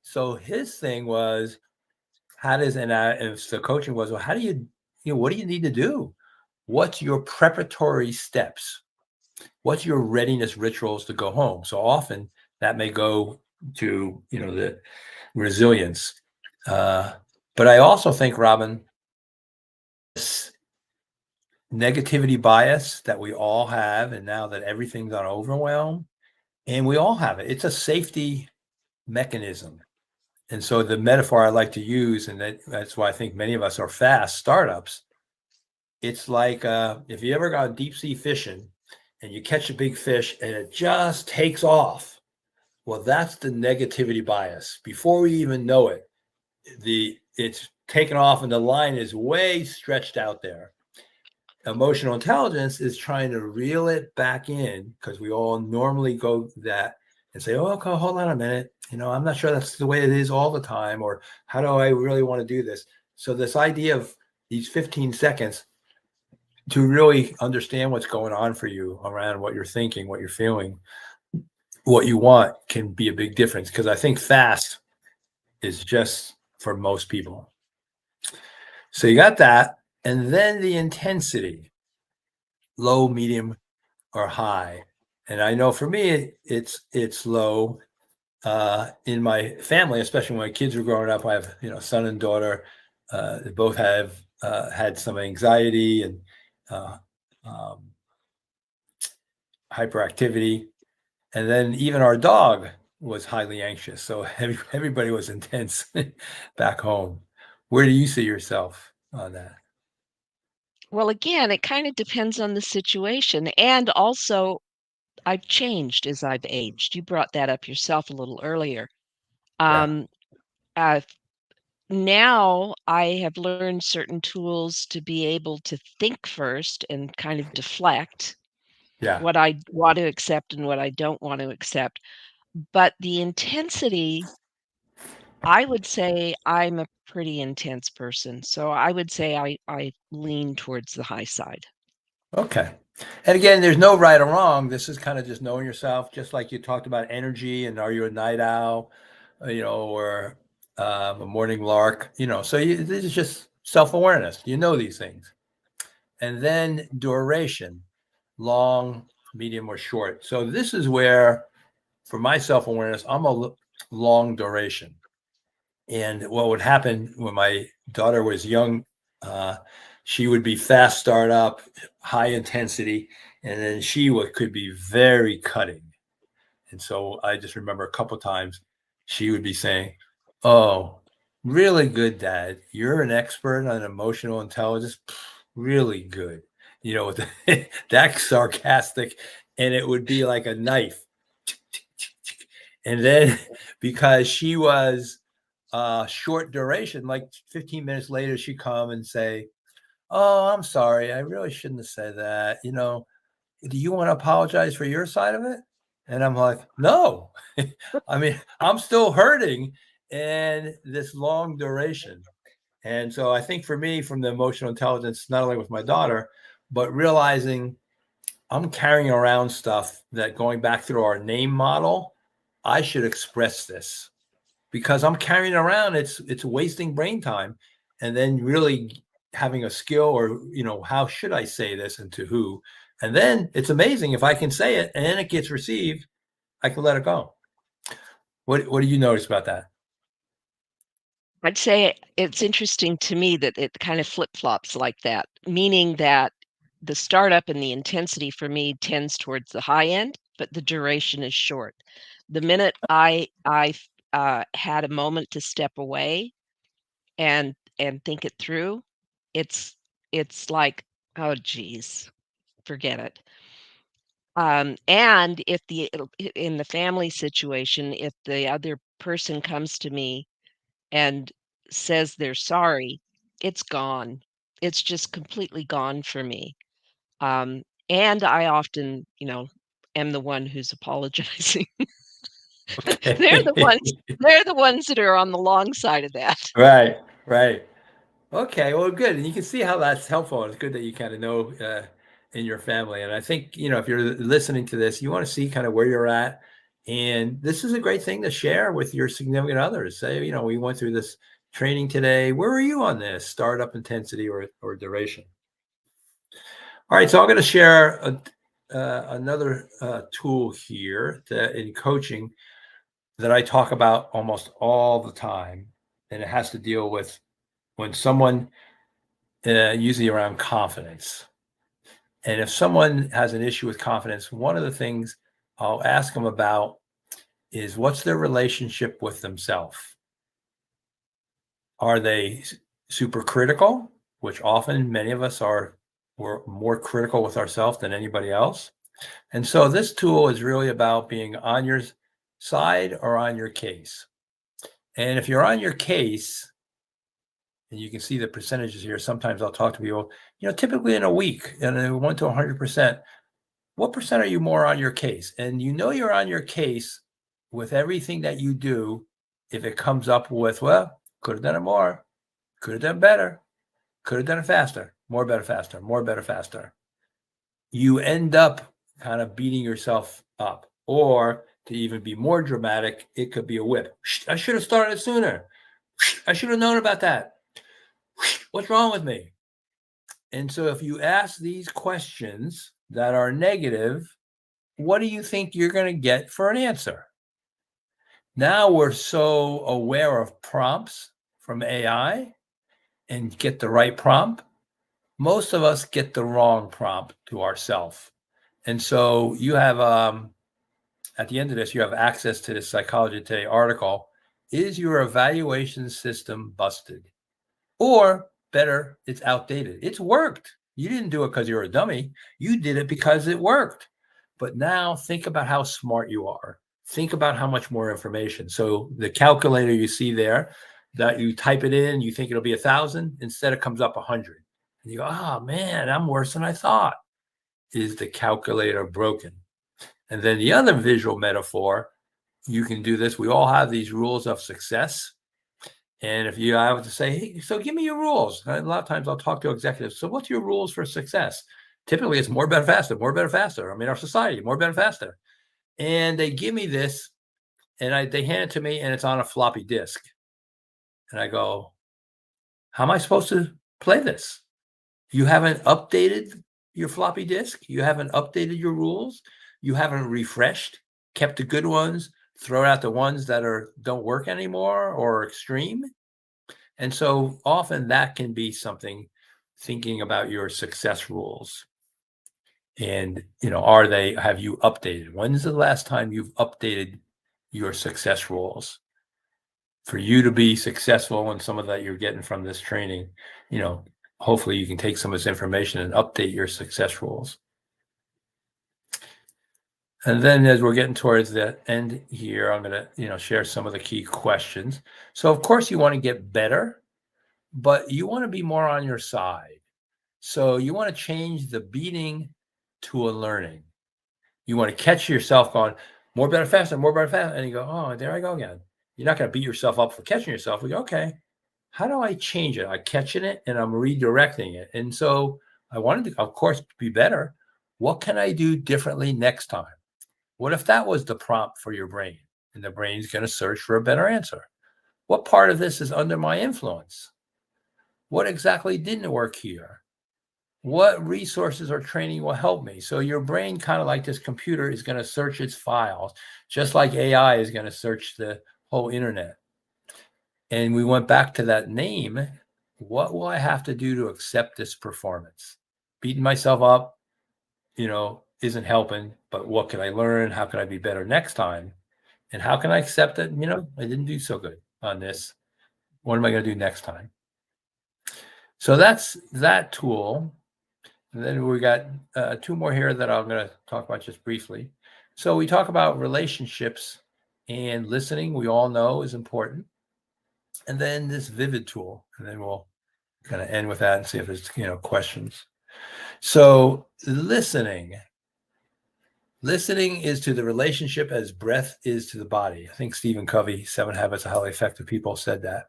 So his thing was, how does, and the coaching was, well, how do what do you need to do? What's your preparatory steps? What's your readiness rituals to go home? So often that may go to, the resilience. Uh, but I also think, Robin, this negativity bias that we all have, and now that everything's on overwhelm, and we all have it, it's a safety mechanism. And so the metaphor I like to use, and that's why I think many of us are fast startups. It's like if you ever got deep sea fishing and you catch a big fish and it just takes off. Well, that's the negativity bias. Before we even know it, it's taken off and the line is way stretched out there. Emotional intelligence is trying to reel it back in, because we all normally go that and say, oh, okay, hold on a minute. I'm not sure that's the way it is all the time, or how do I really want to do this? So this idea of these 15 seconds to really understand what's going on for you around what you're thinking, what you're feeling, what you want can be a big difference, because I think fast is just for most people. So you got that. And then the intensity, low, medium, or high. And I know for me, it's low. In my family, especially when my kids were growing up, I have, son and daughter. They both have had some anxiety and uh, um, hyperactivity. And then even our dog was highly anxious. So everybody was intense back home. Where do you see yourself on that? Well, again, it kinda depends on the situation, and also, I've changed as I've aged. You brought that up yourself a little earlier. Yeah. Um, uh, Now I have learned certain tools to be able to think first and kind of deflect Yeah. what I want to accept and what I don't want to accept. But the intensity, I would say I'm a pretty intense person. So I would say I lean towards the high side. Okay. And again, there's no right or wrong. This is kind of just knowing yourself, just like you talked about energy and are you a night owl, or a morning lark, so this is just self-awareness. You know these things. And then duration, long, medium, or short. So this is where, for my self-awareness, I'm long duration. And what would happen when my daughter was young, uh, she would be fast start up, high intensity, and then could be very cutting. And so I just remember a couple times she would be saying, "Oh, really good, Dad. You're an expert on emotional intelligence. Really good." With that sarcastic, and it would be like a knife. And then because she was short duration, like 15 minutes later, she'd come and say, "Oh, I'm sorry. I really shouldn't have said that. Do you want to apologize for your side of it?" And I'm like, "No." I mean, I'm still hurting and this long duration. And so I think for me, from the emotional intelligence, not only with my daughter, but realizing I'm carrying around stuff that, going back through our name model, I should express this. because I'm carrying it around. It's wasting brain time, and then really having a skill, or how should I say this and to who, and then it's amazing if I can say it and it gets received, I can let it go. What do you notice about that? I'd say it's interesting to me that it kind of flip-flops like that, meaning that the startup and the intensity for me tends towards the high end, but the duration is short. The minute I had a moment to step away and think it through, it's it's like, "Oh, geez, forget it." And if in the family situation, if the other person comes to me and says they're sorry, it's gone. It's just completely gone for me. Um, and I often, am the one who's apologizing. They're the Okay. ones they're the ones that are on the long side of that. Right, right. Okay, well, good, and you can see how that's helpful. It's good that you kind of know in your family, and I think if you're listening to this, you want to see kind of where you're at, and this is a great thing to share with your significant others. Say, we went through this training today. Where are you on this startup intensity or duration? All right, so I'm going to share another tool here that in coaching that I talk about almost all the time, and it has to deal with when someone usually around confidence. And if someone has an issue with confidence, one of the things I'll ask them about is what's their relationship with themselves? Are they super critical, which often many of us are, we're more critical with ourselves than anybody else. And so this tool is really about being on your side or on your case. And if you're on your case, and you can see the percentages here. Sometimes I'll talk to people, typically in a week, and 1 to 100%. What percent are you more on your case? And you're on your case with everything that you do. If it comes up with, well, could have done it more, could have done better, could have done it faster, more, better, faster, more, better, faster. You end up kind of beating yourself up. Or to even be more dramatic, it could be a whip. I should have started sooner. I should have known about that. What's wrong with me? And so if you ask these questions that are negative, what do you think you're going to get for an answer? Now we're so aware of prompts from AI and get the right prompt. Most of us get the wrong prompt to ourselves. And so you have, at the end of this, you have access to the Psychology Today article. Is your evaluation system busted? Or better, it's outdated. It's worked. You didn't do it because you're a dummy. You did it because it worked. But now think about how smart you are. Think about how much more information. So the calculator you see there, that you type it in, you think it'll be 1,000, instead it comes up 100. And you go, oh man, I'm worse than I thought. Is the calculator broken? And then the other visual metaphor, you can do this. We all have these rules of success. And if you have to say, hey, so give me your rules. A lot of times I'll talk to executives. So what's your rules for success? Typically it's more, better, faster, more, better, faster. I mean, our society, more, better, faster. And they give me this and they hand it to me and it's on a floppy disk. And I go, how am I supposed to play this? You haven't updated your floppy disk. You haven't updated your rules. You haven't refreshed, kept the good ones, thrown out the ones that don't work anymore or extreme. And so often that can be something, thinking about your success rules. And, have you updated? When's the last time you've updated your success rules? For you to be successful in some of that you're getting from this training, hopefully you can take some of this information and update your success rules. And then as we're getting towards the end here, I'm going to, share some of the key questions. So of course you want to get better, but you want to be more on your side. So you want to change the beating to a learning. You want to catch yourself going, more, better, faster, more, better, faster. And you go, oh, there I go again. You're not going to beat yourself up for catching yourself. We go, okay, how do I change it? I'm catching it and I'm redirecting it. And so I wanted to, of course, be better. What can I do differently next time? What if that was the prompt for your brain? And the brain's going to search for a better answer. What part of this is under my influence? What exactly didn't work here? What resources or training will help me? So your brain, kind of like this computer, is going to search its files, just like AI is going to search the whole internet. And we went back to that name. What will I have to do to accept this performance? Beating myself up, isn't helping, but what can I learn? How can I be better next time? And how can I accept that, I didn't do so good on this? What am I going to do next time? So that's that tool. And then we got two more here that I'm going to talk about just briefly. So we talk about relationships and listening, we all know is important. And then this vivid tool, and then we'll kind of end with that and see if there's, questions. So listening is to the relationship as breath is to the body. I think Stephen Covey, 7 Habits of Highly Effective People, said that.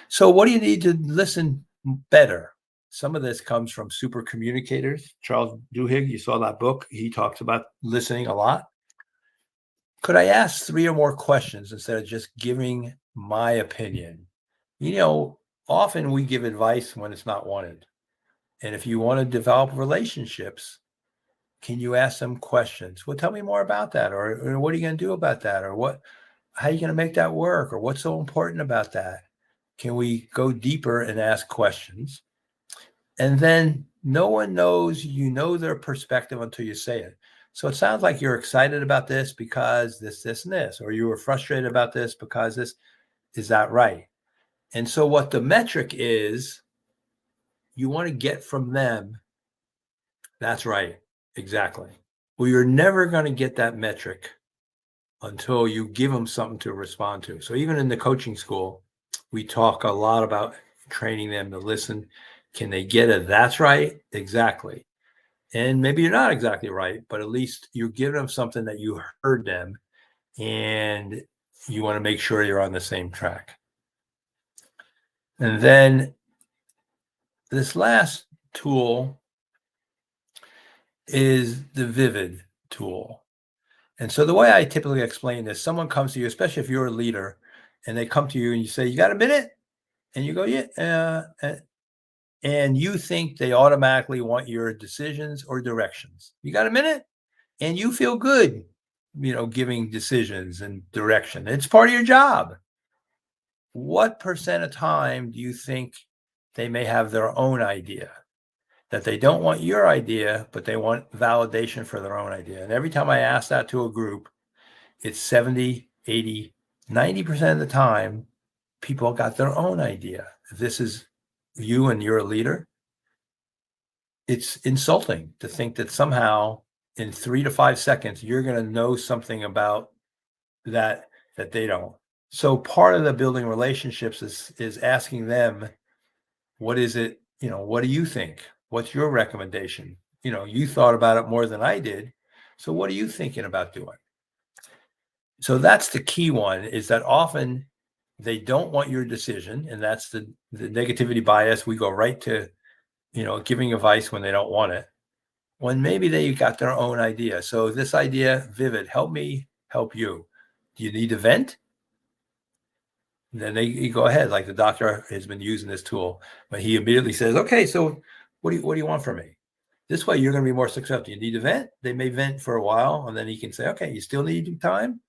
So what do you need to listen better? Some of this comes from super communicators. Charles Duhigg, you saw that book. He talks about listening a lot. Could I ask 3 or more questions instead of just giving my opinion? Often we give advice when it's not wanted. And if you want to develop relationships, can you ask them questions? Well, tell me more about that. Or what are you going to do about that? Or how are you going to make that work? Or what's so important about that? Can we go deeper and ask questions? And then no one knows their perspective until you say it. So it sounds like you're excited about this because this, and this, or you were frustrated about this because this. Is that right? And so what the metric is, you want to get from them, that's right, exactly. Well, you're never going to get that metric until you give them something to respond to. So even in the coaching school, we talk a lot about training them to listen. Can they get it? That's right, exactly. And maybe you're not exactly right, but at least you're giving them something that you heard them, and you want to make sure you're on the same track. And then this last tool is the vivid tool. And so the way I typically explain this, someone comes to you, especially if you're a leader, and they come to you and you say, "You got a minute?" And you go, "Yeah." And you think they automatically want your decisions or directions. You got a minute? And you feel good, giving decisions and direction. It's part of your job. What percent of time do you think they may have their own idea? That they don't want your idea, but they want validation for their own idea. And every time I ask that to a group, it's 70, 80, 90% of the time, people got their own idea. If this is you and you're a leader, it's insulting to think that somehow in 3 to 5 seconds, you're going to know something about that they don't. So part of the building relationships is asking them, what is it, what do you think? What's your recommendation? You thought about it more than I did. So what are you thinking about doing? So that's the key one, is that often they don't want your decision. And that's the negativity bias. We go right to, giving advice when they don't want it, when maybe they got their own idea. So this idea, vivid, help me help you. Do you need to vent? And then you go ahead, like the doctor has been using this tool, but he immediately says, "Okay, so what do you want from me?" This way, you're going to be more successful. Do you need to vent? They may vent for a while, and then he can say, "Okay, you still need time."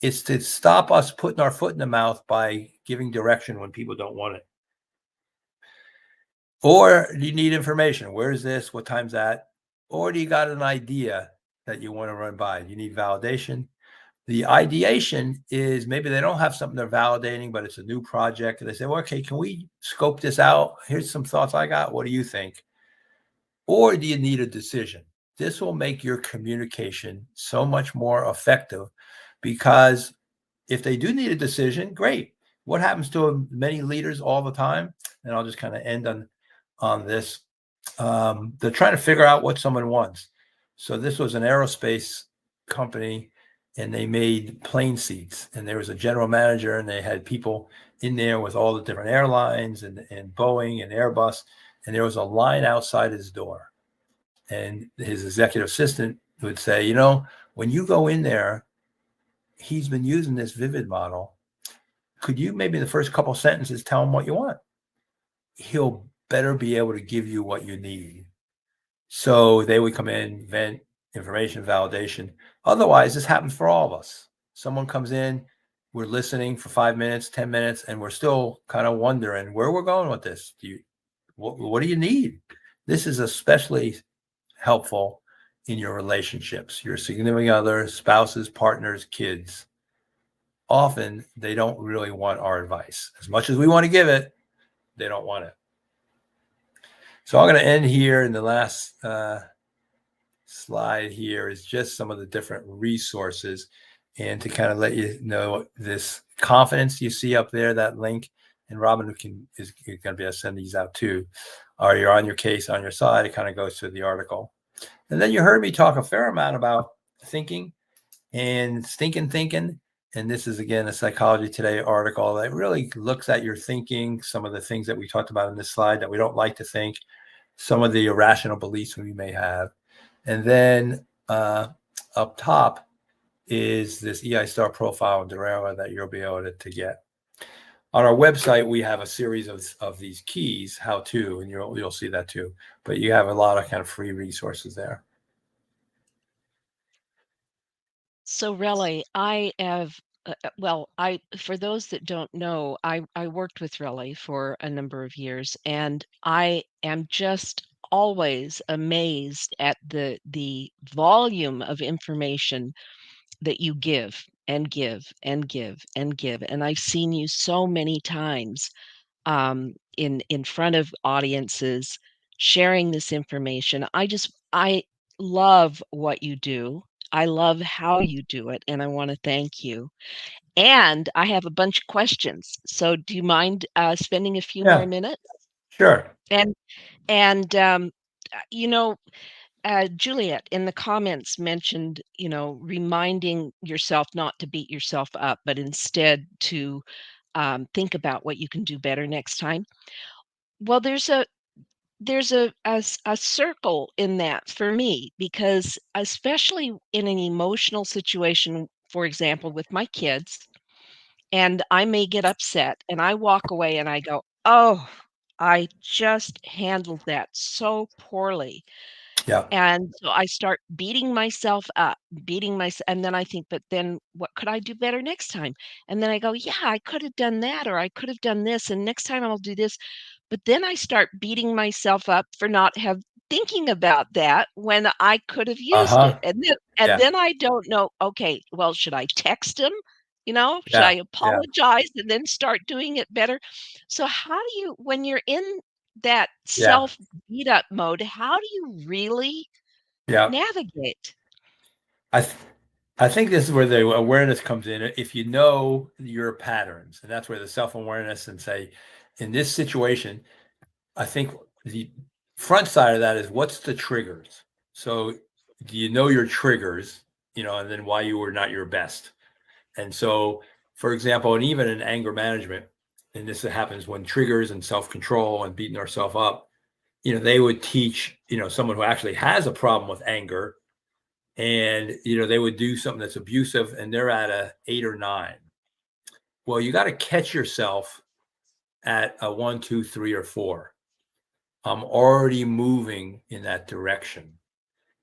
It's to stop us putting our foot in the mouth by giving direction when people don't want it. Or do you need information? Where is this? What time's that? Or do you got an idea that you want to run by? You need validation. The ideation is maybe they don't have something they're validating, but it's a new project. And they say, "Well, okay, can we scope this out? Here's some thoughts I got. What do you think?" Or do you need a decision? This will make your communication so much more effective, because if they do need a decision, great. What happens to many leaders all the time? And I'll just kind of end on this. They're trying to figure out what someone wants. So this was an aerospace company, and they made plane seats, and there was a general manager, and they had people in there with all the different airlines and Boeing and Airbus, and there was a line outside his door. And his executive assistant would say, "When you go in there, he's been using this vivid model. could you maybe the first couple sentences tell him what you want? He'll better be able to give you what you need. So they would come in, vent, information, validation. Otherwise, this happens for all of us. Someone comes in, we're listening for 5 minutes, 10 minutes, and we're still kind of wondering where we're going with this. What do you need? This is especially helpful in your relationships, your significant other, spouses, partners, kids. Often they don't really want our advice. As much as we want to give it, they don't want it. So I'm going to end here. In the last slide here is just some of the different resources, and to kind of let you know this confidence you see up there, that link, and Robin is going to be able to send these out too. Or you're on your case, on your side, it kind of goes through the article. And then you heard me talk a fair amount about thinking and stinking thinking. And this is, again, a Psychology Today article that really looks at your thinking, some of the things that we talked about in this slide that we don't like to think, some of the irrational beliefs we may have. And then up top is this EI Star profile and Derailer that you'll be able to get. On our website, we have a series of these keys, how to, and you'll see that too. But you have a lot of kind of free resources there. So, Relly, I have, for those that don't know, I worked with Relly for a number of years, and I am just always amazed at the volume of information that you give and give and give and give. And I've seen you so many times in front of audiences sharing this information. I love what you do. I love how you do it, and I want to thank you. And I have a bunch of questions. So do you mind spending a few more Yeah, minutes? sure. And and you know, Juliet in the comments mentioned, reminding yourself not to beat yourself up, but instead to think about what you can do better next time. Well, there's a circle in that for me because especially in an emotional situation, for example, with my kids, and I may get upset and I walk away and I go, "Oh, I just handled that so poorly." Yeah. And so I start beating myself up, and then I think, "But then what could I do better next time?" And then I go, "Yeah, I could have done that, or I could have done this, and next time I'll do this." But then I start beating myself up for not have thinking about that when I could have used it. Uh-huh. And Yeah. then I don't know, okay, well, should I text him? Should I Yeah. Yeah. apologize and then start doing it better? So how do you when you're in that Yeah. self beat up mode, how do you really Yeah. navigate? I th- I think this is where the awareness comes in. If you know your patterns, and that's where the self-awareness and say, in this situation, I think the front side of that is what's the triggers? So do you know your triggers, and then why you were not your best? And so, for example, and even in anger management, and this happens when triggers and self-control and beating ourselves up, they would teach, someone who actually has a problem with anger, and they would do something that's abusive and they're at a 8 or 9. Well, you got to catch yourself at a 1, 2, 3, or 4. I'm already moving in that direction.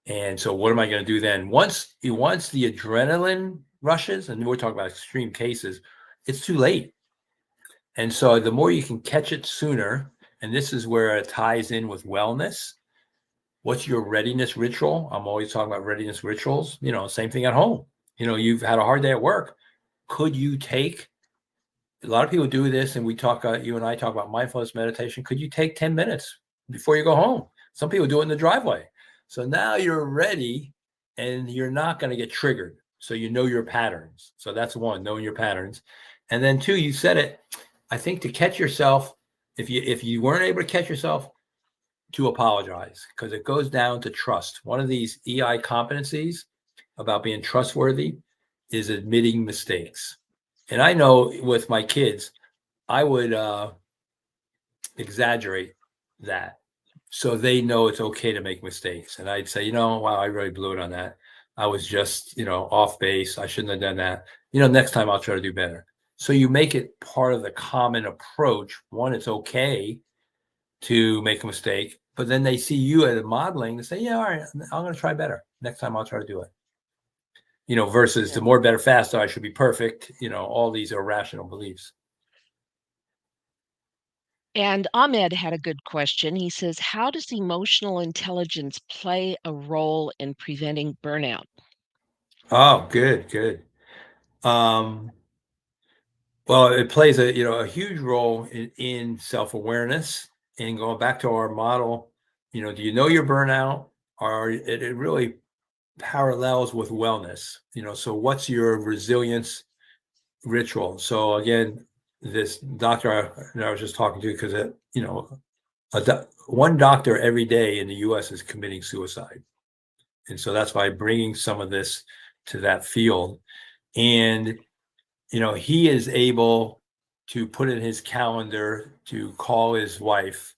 And so what am I going to do then? Once the adrenaline rushes, and we're talking about extreme cases, it's too late. And so the more you can catch it sooner, and this is where it ties in with wellness. What's your readiness ritual? I'm always talking about readiness rituals. Same thing at home. You've had a hard day at work. Could you take a lot of people do this, and you and I talk about mindfulness meditation. Could you take 10 minutes before you go home? Some people do it in the driveway. So now you're ready and you're not going to get triggered. So you know your patterns. So that's one, knowing your patterns. And then two, you said it, I think, to catch yourself, if you weren't able to catch yourself, to apologize, because it goes down to trust. One of these EI competencies about being trustworthy is admitting mistakes. And I know with my kids, I would exaggerate that so they know it's okay to make mistakes. And I'd say, wow, I really blew it on that. I was just, off base. I shouldn't have done that. Next time I'll try to do better. So you make it part of the common approach. One, it's okay to make a mistake, but then they see you at modeling and say, yeah, all right, I'm going to try better. Next time I'll try to do it. Versus Yeah. the more, better, faster, I should be perfect. All these irrational beliefs. And Ahmed had a good question. He says, how does emotional intelligence play a role in preventing burnout? Oh, good, good. Um, well, it plays a huge role in self-awareness. And going back to our model, do you know your burnout? Or it really parallels with wellness. So what's your resilience ritual? So again, this doctor I was just talking to, because one doctor every day in the U.S. is committing suicide, and so that's why bringing some of this to that field. And he is able to put in his calendar to call his wife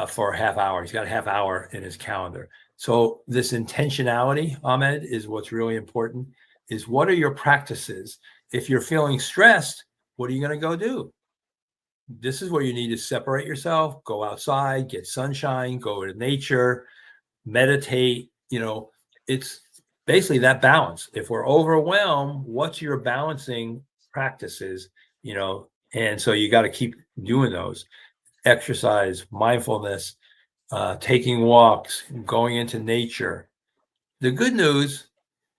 for a half hour. He's got a half hour in his calendar. So this intentionality, Ahmed, is what's really important. Is what are your practices? If you're feeling stressed, what are you going to go do? This is where you need to separate yourself, go outside, get sunshine, go to nature, meditate. It's basically that balance. If we're overwhelmed, what's your balancing practices? And so you got to keep doing those: exercise, mindfulness, taking walks, going into nature. The good news,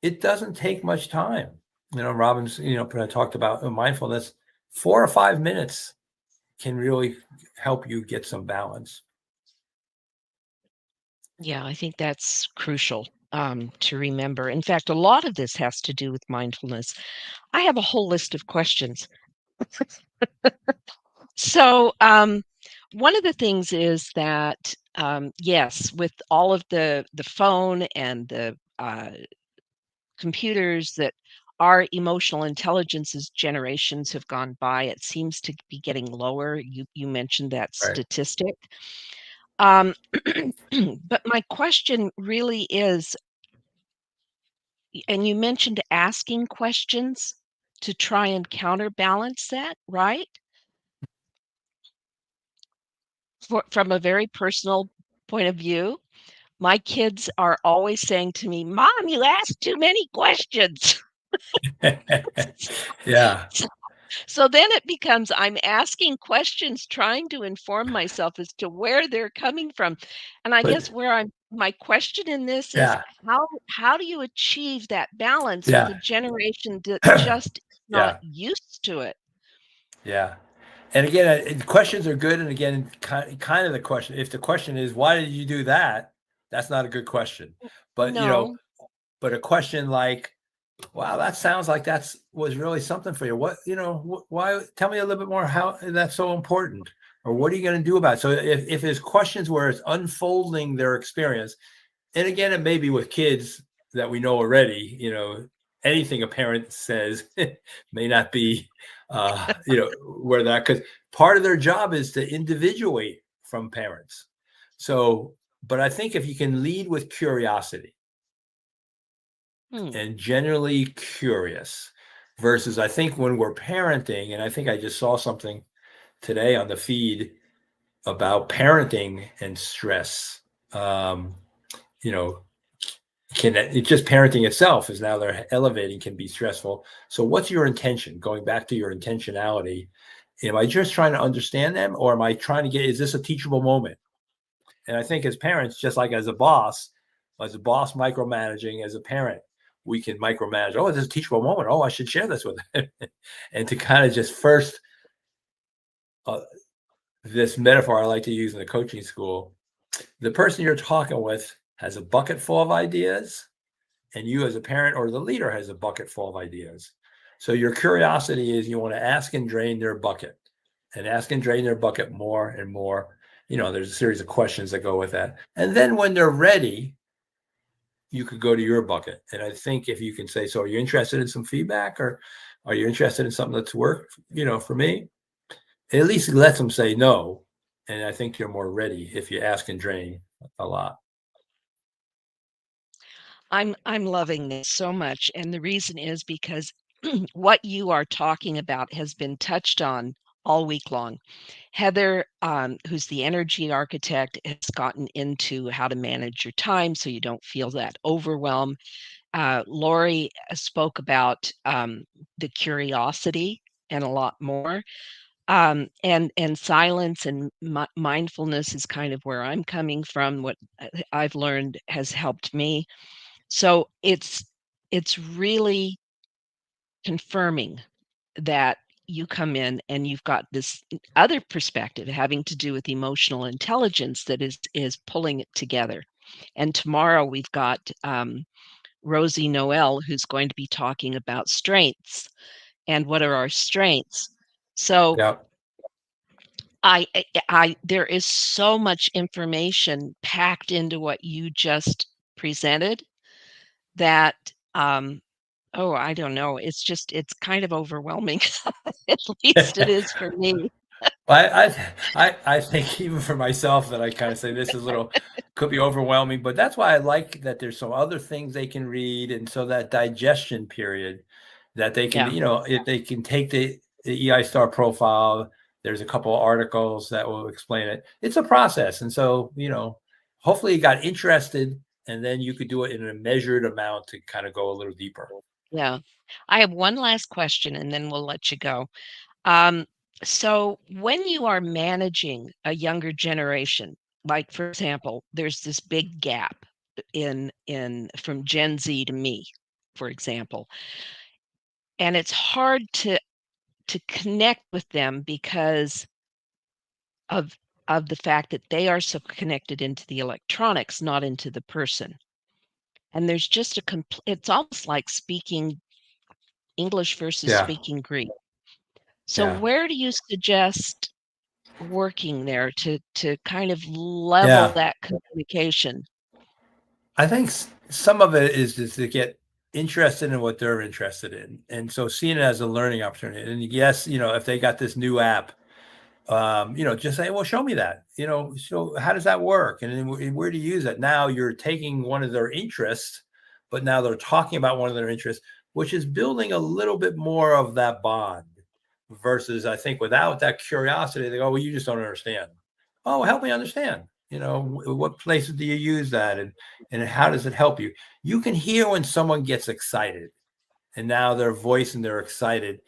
it doesn't take much time. Robin's, talked about mindfulness. 4 or 5 minutes can really help you get some balance. Yeah, I think that's crucial to remember. In fact, a lot of this has to do with mindfulness. I have a whole list of questions. So, one of the things is that, yes, with all of the phone and the computers that our emotional intelligences generations have gone by, it seems to be getting lower. You mentioned that Right. statistic. Um, but my question really is, and you mentioned asking questions to try and counterbalance that, right? From a very personal point of view, my kids are always saying to me, "Mom, you ask too many questions." Yeah. So then it becomes I'm asking questions, trying to inform myself as to where they're coming from. And I But guess where my question in this is yeah, how do you achieve that balance with a yeah, generation that just is not yeah, used to it? yeah. And again, questions are good. And again, kind of the question, if the question is, why did you do that? That's not a good question. But, No. but a question like, wow, that sounds like was really something for you. What, why, tell me a little bit more how that's so important, or what are you going to do about it? So if there's questions where it's unfolding their experience, and again, it may be with kids that we know already, anything a parent says may not be, where that, because part of their job is to individuate from parents. So, but I think if you can lead with curiosity Hmm. and generally curious, versus I think when we're parenting, and I think I just saw something today on the feed about parenting and stress. Um, you know, it's just parenting itself is now they're elevating can be stressful. So what's your intention? Going back to your intentionality, am I just trying to understand them, or am I trying to is this a teachable moment? And I think as parents, just like as a boss micromanaging, as a parent, we can micromanage. Oh, this is a teachable moment. Oh, I should share this with them. And to kind of just first, uh, this metaphor I like to use in the coaching school, the person you're talking with has a bucket full of ideas, and you as a parent or the leader has a bucket full of ideas. So your curiosity is you want to ask and drain their bucket, and ask and drain their bucket more and more. There's a series of questions that go with that. And then when they're ready, you could go to your bucket. And I think if you can say, so are you interested in some feedback, or are you interested in something that's worked, for me? It at least lets them say no. And I think you're more ready if you ask and drain a lot. I'm loving this so much, and the reason is because what you are talking about has been touched on all week long. Heather, who's the energy architect, has gotten into how to manage your time so you don't feel that overwhelm. Lori spoke about the curiosity and a lot more. And silence and mindfulness is kind of where I'm coming from. What I've learned has helped me. So it's really confirming that you come in and you've got this other perspective having to do with emotional intelligence that is pulling it together. And tomorrow we've got Rosie Noel, who's going to be talking about strengths and what are our strengths. So Yeah. there is so much information packed into what you just presented that oh, I don't know. It's kind of overwhelming. At least it is for me. I think even for myself that I kind of say this is a little could be overwhelming, but that's why I like that there's some other things they can read, and so that digestion period that they can, Yeah. if they can take the EI Star profile, there's a couple of articles that will explain it. It's a process, and so hopefully you got interested, and then you could do it in a measured amount to kind of go a little deeper. Yeah. I have one last question and then we'll let you go. Um, so when you are managing a younger generation, like for example, there's this big gap in from Gen Z to me, for example, and it's hard to connect with them because of of the fact that they are so connected into the electronics, not into the person. And there's just it's almost like speaking English versus Yeah, speaking Greek. So yeah, where do you suggest working there to kind of level yeah. that communication? I think some of it is just to get interested in what they're interested in, and so seeing it as a learning opportunity. And yes, if they got this new app, just say, "Well, show me that." So how does that work, and then where do you use it? Now you're taking one of their interests, but now they're talking about one of their interests, which is building a little bit more of that bond. Versus, I think, without that curiosity, they go, "Well, you just don't understand." Oh, help me understand. What places do you use that, and how does it help you? You can hear when someone gets excited, and now their voice and they're excited,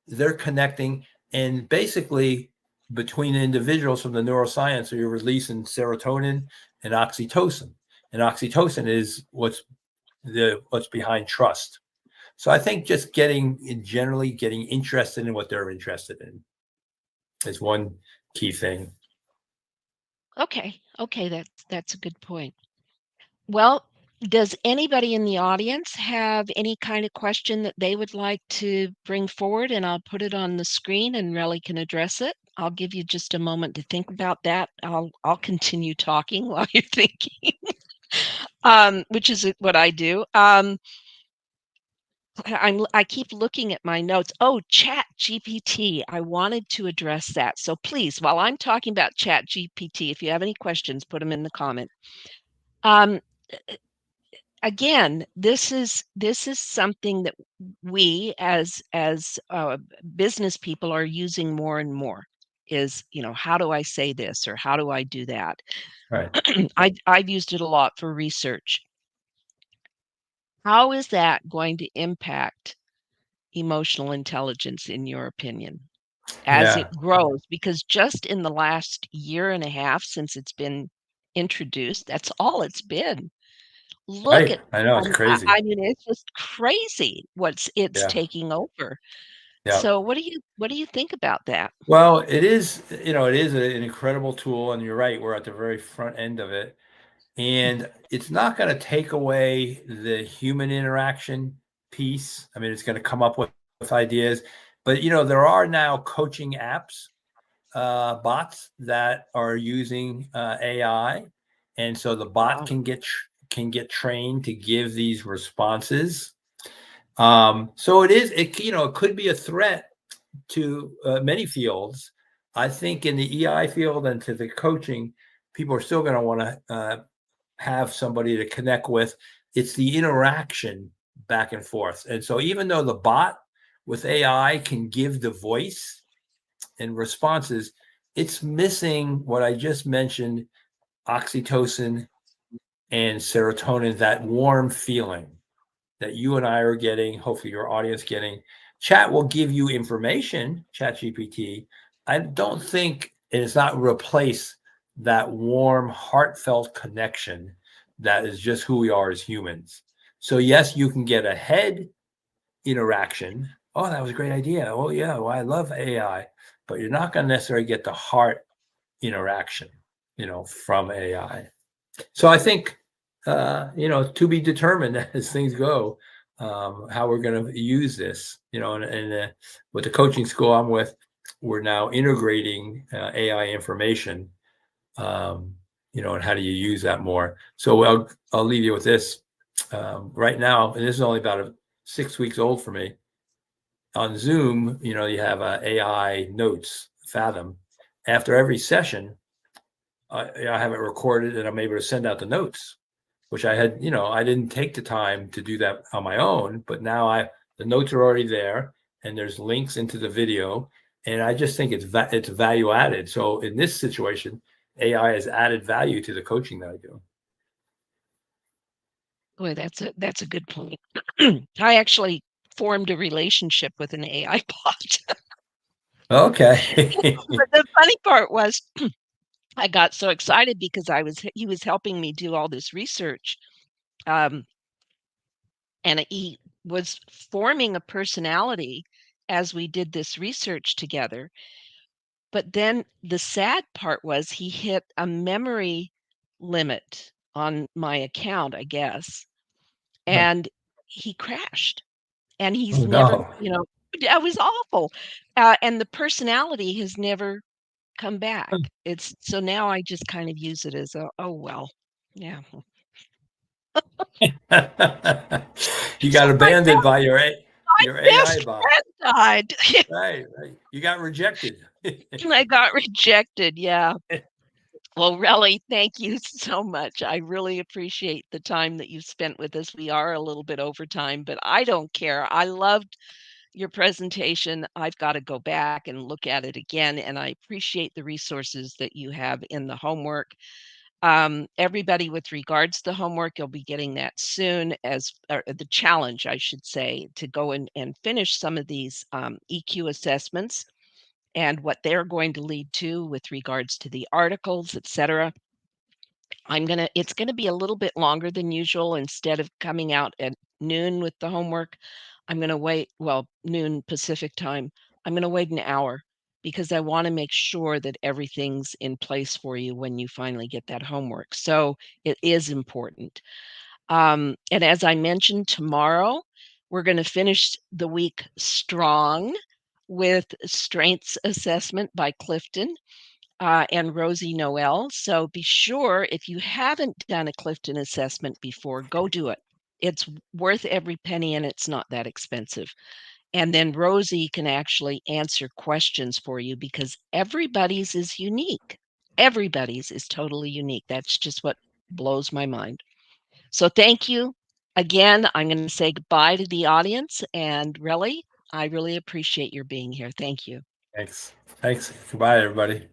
they're connecting, and basically between individuals from the neuroscience, so you're releasing serotonin and oxytocin, and oxytocin is what's behind trust. So I think just generally getting interested in what they're interested in is one key thing. Okay. Okay, that's a good point. Well, does anybody in the audience have any kind of question that they would like to bring forward? And I'll put it on the screen and Relly can address it. I'll give you just a moment to think about that. I'll continue talking while you're thinking, which is what I do. I keep looking at my notes. Oh, Chat GPT. I wanted to address that. So please, while I'm talking about Chat GPT, if you have any questions, put them in the comment. Um, Again, this is something that we as business people are using more and more. Is how do I say this or how do I do that? Right. I've used it a lot for research. How is that going to impact emotional intelligence in your opinion as it Yeah. grows? Because just in the last year and a half since it's been introduced, that's all it's been. Look at Right. I know it's crazy. I mean, it's just crazy it's Yeah. taking over. Yeah. So what do you think about that? Well, it is an incredible tool, and you're right. We're at the very front end of it, and it's not going to take away the human interaction piece. I mean, it's going to come up with ideas, but there are now coaching apps, bots that are using AI, and so the bot Wow. can get trained to give these responses. So it could be a threat to many fields. I think in the EI field and to the coaching, people are still going to want to have somebody to connect with. It's the interaction back and forth. And so even though the bot with AI can give the voice and responses, it's missing what I just mentioned, oxytocin and serotonin, that warm feeling that you and I are getting, hopefully your audience getting. Chat will give you information, Chat GPT. I don't think, and it's not replace that warm, heartfelt connection that is just who we are as humans. So yes, you can get a head interaction. Oh, that was a great idea. Oh yeah, well, I love AI, but you're not going to necessarily get the heart interaction, from AI. So I think, to be determined as things go, how we're going to use this, and with the coaching school I'm with, we're now integrating AI information, and how do you use that more? So I'll leave you with this. Right now, and this is only about 6 weeks old for me. On Zoom, you have AI notes, Fathom. After every session, I have it recorded and I'm able to send out the notes, which I didn't take the time to do that on my own, but now the notes are already there and there's links into the video. And I just think it's value added. So in this situation, AI has added value to the coaching that I do. Boy, that's a good point. I actually formed a relationship with an AI bot. Okay. But the funny part was I got so excited because he was helping me do all this research, um, and he was forming a personality as we did this research together. But then the sad part was he hit a memory limit on my account, I guess, and he crashed. And Oh he's never, no. it was awful. And the personality has never come back. It's so now I just kind of use it as oh well. Yeah. You So got abandoned by my your AI best bot. friend died. Right, right. You got rejected. I got rejected. Yeah. Well, Relly, thank you so much. I really appreciate the time that you spent with us. We are a little bit over time, but I don't care. I loved your presentation. I've got to go back and look at it again, and I appreciate the resources that you have in the homework. Everybody, with regards to the homework, you'll be getting that soon, as or the challenge, I should say, to go in and finish some of these EQ assessments and what they're going to lead to with regards to the articles, etc. It's gonna be a little bit longer than usual. Instead of coming out at noon with the homework, I'm gonna wait, well, noon Pacific time. I'm gonna wait an hour because I wanna make sure that everything's in place for you when you finally get that homework. So it is important. And as I mentioned, tomorrow, we're gonna finish the week strong with strengths assessment by Clifton and Rosie Noel. So be sure, if you haven't done a Clifton assessment before, go do it. It's worth every penny and it's not that expensive. And then Rosie can actually answer questions for you because everybody's is unique. Everybody's is totally unique. That's just what blows my mind. So thank you again. I'm going to say goodbye to the audience. And Relly, I really appreciate your being here. Thank you. Thanks. Thanks. Goodbye, everybody.